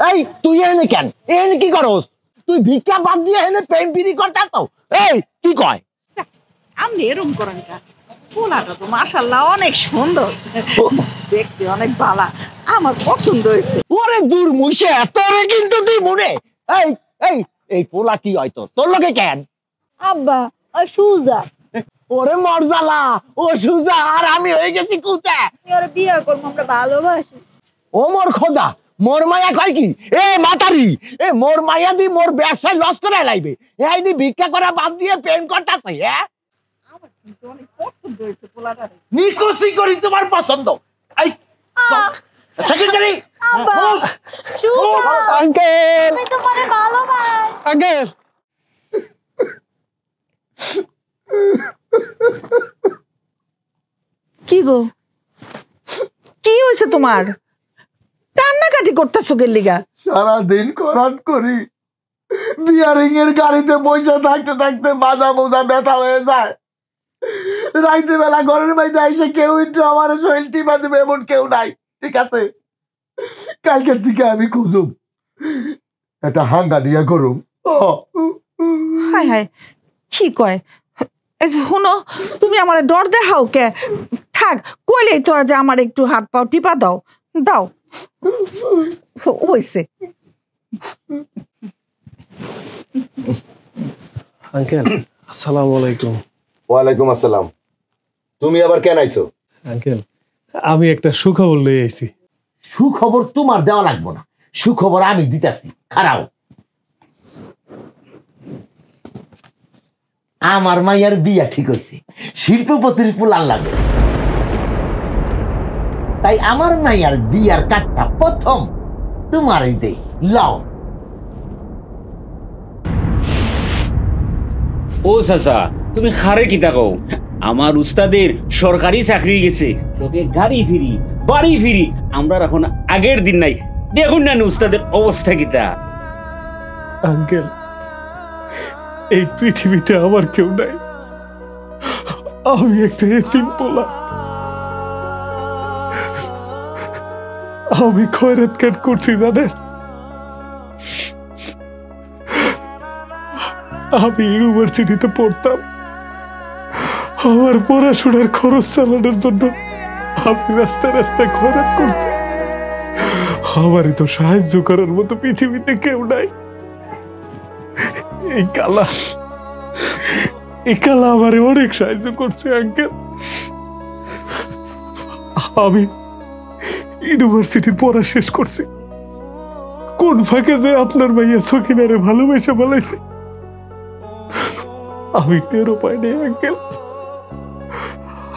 এই তুই এনে কেন, এনে কি করস? তুই ভিক্ষা বাদ দিয়ে এনে প্রেম পিড়ি করতে তো? এই কি কয়?
আপনি এরকম করেন কেন? পোলাটা তো মাশাআল্লাহ অনেক সুন্দর, দেখতে অনেক ভালো, আমার পছন্দ হয়েছে।
ওরে দূর মুইছে, তোরে কিন্তু তুই মনে। এই এই এই পোলা কি হয়তো তোর লগে কেন?
আব্বা, ও সুজা।
ওরে মরজালা, ও সুজা আর আমি হয়ে গেছি কুতা।
আমি ওর বিয়ে করবো, আমরা ভালোবাসি।
ও মোর খোদা, মোর মায়া কয় কি? এ মাতারি, এ মোর মায়া দি মোর ব্যবসায় লস করে লাইবে। এই দি ভিক্ষা করা বাদ দিয়ে প্রেম করতেছে। হ্যাঁ,
আমার কিন্তু অনেক পছন্দ হয়েছে পোলাটা।
নিকোসি করি তোমার পছন্দ। এই সেক্রেটারি,
আব্বা, সুজা,
আঙ্কেল,
আমি তোমারে ভালোবাসি।
আঙ্কেল,
কি গো, কি হয়েছে তোমার? কান্নাকাটি করতেছো গের লিগা?
সারাদিন করাত করি, বিয়ারিং এর গাড়িতে বসে থাকতে থাকতে মাজা মোজা ব্যথা হয়ে যায়। রাইতে বেলা ঘরের মধ্যে এসে কেউ একটু আমার শরীর টিপা দেবে এমন কেউ নাই। ঠিক আছে, কালকের থেকে আমি খুঁজুম একটা হাঙ্গা নিয়ে করুম।
হায় হায়, কি কয়? এই যে শুনো, তুমি আমার ডর দেখাও কে? থাক, কইলেই তো যে আমার একটু হাত পাও টিপা দাও, দাও হইছে।
আঙ্কেল আসসালামু আলাইকুম।
ওয়ালাইকুম আসসালাম। তুমি আবার কেন আইছো?
আঙ্কেল, আমি একটা সুখবর লই আইছি।
সুখবর তোমার দেওয়া লাগবে না, সুখবর আমি দিতেছি, খারাও। আমার মাইয়ার বিয়া ঠিক হয়েছে, শিল্পপতির পোলার লাগে। তাই আমার মাইয়ার বিয়ার কাঠটা প্রথম তোমারই দেই, লও।
ও চাচা, তুমি খারে কিতা কও? আমার উস্তাদের সরকারি চাকরি গেছে, লোকে গাড়ি ফিরি বাড়ি ফিরি, আমরা এখন আগের দিন নাই। দেখুন না উস্তাদের অবস্থা কিতা।
আঙ্কেল, এই পৃথিবীতে আমার কেউ নাই, আমি একটা এতিম পোলা। আমি খয়রাত কাট করছি জানেন। আমি ইউনিভার্সিটিতে পড়তাম, আমার পড়াশোনার খরচ চালানোর জন্য আমি রাস্তায় রাস্তায় খয়রাত করছি। আমারই তো সাহায্য করার মতো পৃথিবীতে কেউ নাই। এই কালা আমারে অনেক সাহায্য করছে আঙ্কেল। আমি ইউনিভার্সিটির পড়া শেষ করছি, কোন ফাঁকে যে আপনার ভাইয়া সখিনারে ভালোবেসে বলাইছে আমি টেরও পাইনি আঙ্কেল।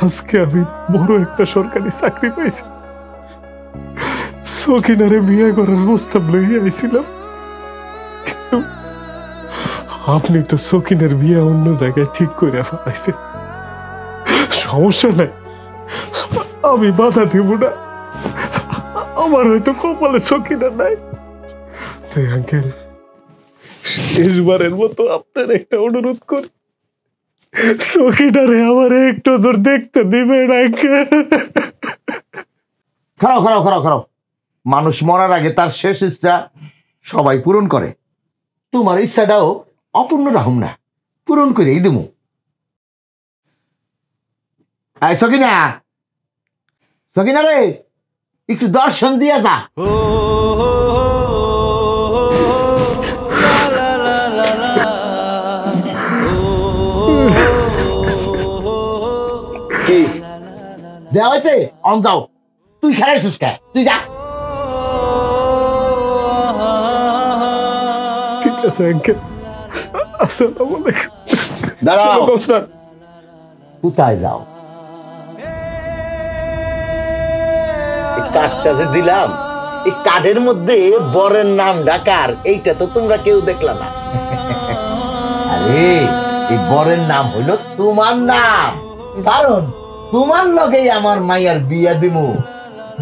আজকে আমি বড় একটা সরকারি চাকরি পাইছি, সখিনারে বিয়ে করার প্রস্তাব লইয়া আইছিলাম। আপনি তো সখিনের বিয়ে অন্য জায়গায় ঠিক করে ফেলাইছেন। সমস্যা নাই, আমি বাধা দেব না, আমার হয়তো কপালে সখিনা নাই। তাই আঙ্কেল, শেষবারের মতো আপনার একটা অনুরোধ করি, সখিনারে আমার একটু জোর দেখতে দিবেন আঙ্কেল।
খারাও খারাও খারাও খারাও, মানুষ মরার আগে তার শেষ ইচ্ছা সবাই পূরণ করে। তোমার ইচ্ছাটাও অপূর্ণ রাহুম না, পূরণ করেই দেবো। আয় সকিনা, সকিনা রে, একটু দর্শন দিয়া যা। দেওয়া হয়েছে, অন যাও। তুই খেলাইছিস কে? তুই যা।
ঠিক আছে আঙ্কেল, আসসালামু আলাইকুম।
দাঁড়াও, কোথায় যাও? এই কার্ডটা যে দিলাম, এই কার্ডের মধ্যে বরের নাম ডাকার, এইটা তো তোমরা কেউ দেখলা না। আরে এই বরের নাম হইল তোমার নাম, কারণ তোমার লগেই আমার মাইয়ার বিয়া দিমু।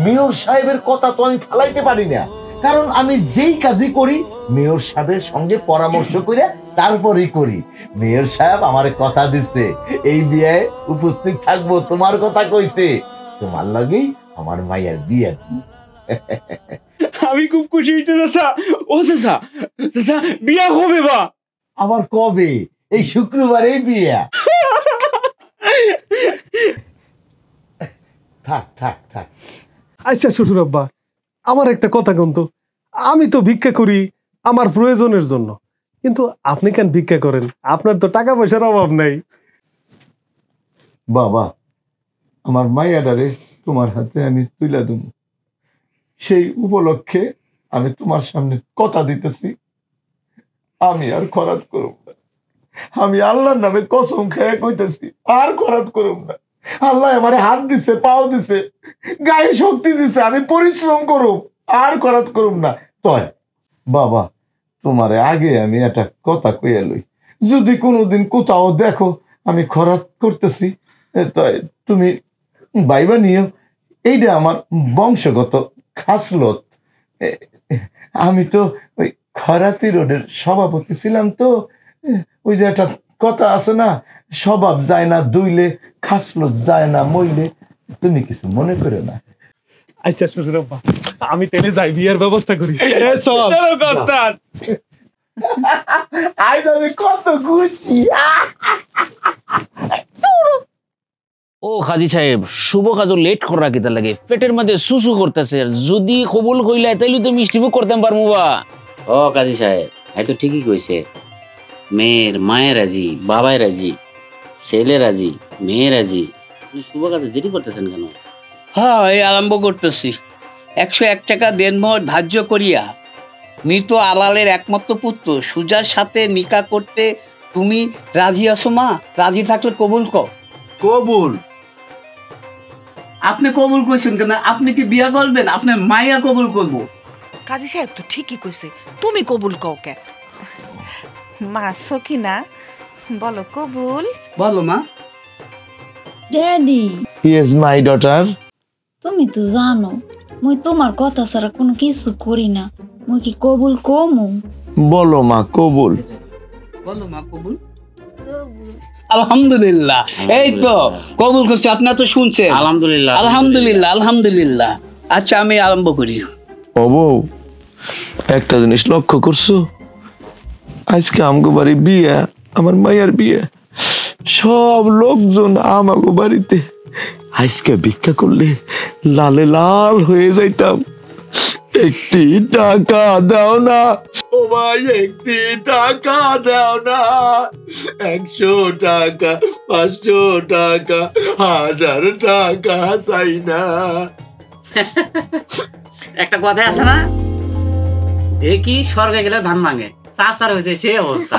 মেয়র সাহেবের কথা তো আমি ফালাইতে পারি না, কারণ আমি যেই কাজই করি মেয়র সাহেবের সঙ্গে পরামর্শ করে তারপরেই করি। মেয়র সাহেব আমার কথা দিচ্ছে, এই বিয়ে উপস্থিত থাকবো, তোমার কথা কইছে, তোমার লগেই আমার মাইয়ার বিয়া।
আমি খুব খুশি হয়েছি চাচা। ও চাচা, চাচা বিয়া কবে বা?
আমার কবে? এই শুক্রবারেই বিয়া। থাক থাক থাক।
আচ্ছা শ্বশুর আব্বা, আমার একটা কথা কিন্তু, আমি তো ভিক্ষা করি আমার প্রয়োজনের জন্য, কিন্তু আপনি কেন ভিক্ষা করেন? আপনার তো টাকা পয়সার অভাব নাই।
বাবা, আমার মাইয়াডারে তোমার হাতে আমি তুলে দেব, সেই উপলক্ষে আমি তোমার সামনে কথা দিতেছি, আমি আর খরাত করব না। আমি আল্লাহর নামে কসম খেয়ে কইতেছি, আর খরাত করব না। আল্লাহ আমারে হাত দিছে, পাও দিছে, গায়ে শক্তি দিছে, আমি পরিশ্রম করব, আর খরাত করব না। তয় বাবা, তোমারে আগে আমি একটা কথা কইয়া লই, যদি কোনোদিন কোথাও দেখো আমি খরাত করতেছি, তয় তুমি বাইবা নিও, এইটা আমার বংশগত খাসলত। আমি তো ওই খরাতি রোডের সভাপতি ছিলাম, তো ওই যে একটা কথা আছে না, স্বভাব যায় না দুইলে, খাসলত যায় না মইলে। তুমি কিছু মনে করো না।
আচ্ছা শ্বশুর আব্বা, আমি তেলে যাই, বিয়ের ব্যবস্থা করি।
আজ আমি কত খুশি।
ও কাজী সাহেব, শুভ কাজও লেট করা কিতা লাগে, পেটের মধ্যে সুসু করতেছে, যদি কবুল কইলা তাইলে তো মিষ্টিমুখ করতাম পারমু বা।
ও কাজী সাহেব, এই তো ঠিকই কইছে, মেয়ের মায়ের রাজি, বাবাই রাজি, ছেলে রাজি, মেয়ে রাজি, শুভ কাজে দেরি করতেছেন কেন?
হ্যাঁ, এই আরম্ভ করতেছি। 101 টাকা দেনমোহর ধার্য করিয়া মৃত আলালের একমাত্র পুত্র সুজার সাথে নিকা করতে তুমি রাজি আছো মা? রাজি থাকলে কবুল কর।
কবুল?
আপনি কবুল করছেন কেন? আপনি কি বিয়া করবেন? আপনার মাইয়া কবুল করবো।
কাজী সাহেব তো ঠিকই কইছে, তুমি কবুল কও কে? মা সকিনা বলো কবুল।
বলো মা।
Daddy,
yes my daughter.
তুমি তো জানো মুই তোমার কথা ছাড়া কোনো কিছু করি না, মুই কি কবুল কমু?
বলো মা কবুল।
বলো মা কবুল। আলহামদুলিল্লাহ, এই তো কবুল করছে। আপনারা তো শুনছেন।
আলহামদুলিল্লাহ
আলহামদুলিল্লাহ আলহামদুলিল্লাহ। আচ্ছা আমি আরম্ভ করি।
ও বউ, একটা জিনিস লক্ষ্য করছো? আজকে আমগো বাড়ি বিয়ে, আমার মায়ের বিয়ে, সব লোকজন আমাগো বাড়িতে। আজকে ভিক্ষা করলে লালে লাল হয়ে যাইতাম। একটি টাকা দাও না ও ভাই, একটি টাকা দাও না। 100 টাকা, 500 টাকা, 1000 টাকা চাই না।
একটা কথা আছে না, দেখি স্বর্গে গেলে ধান ভাঙে, চাচার হয়েছে সেই অবস্থা।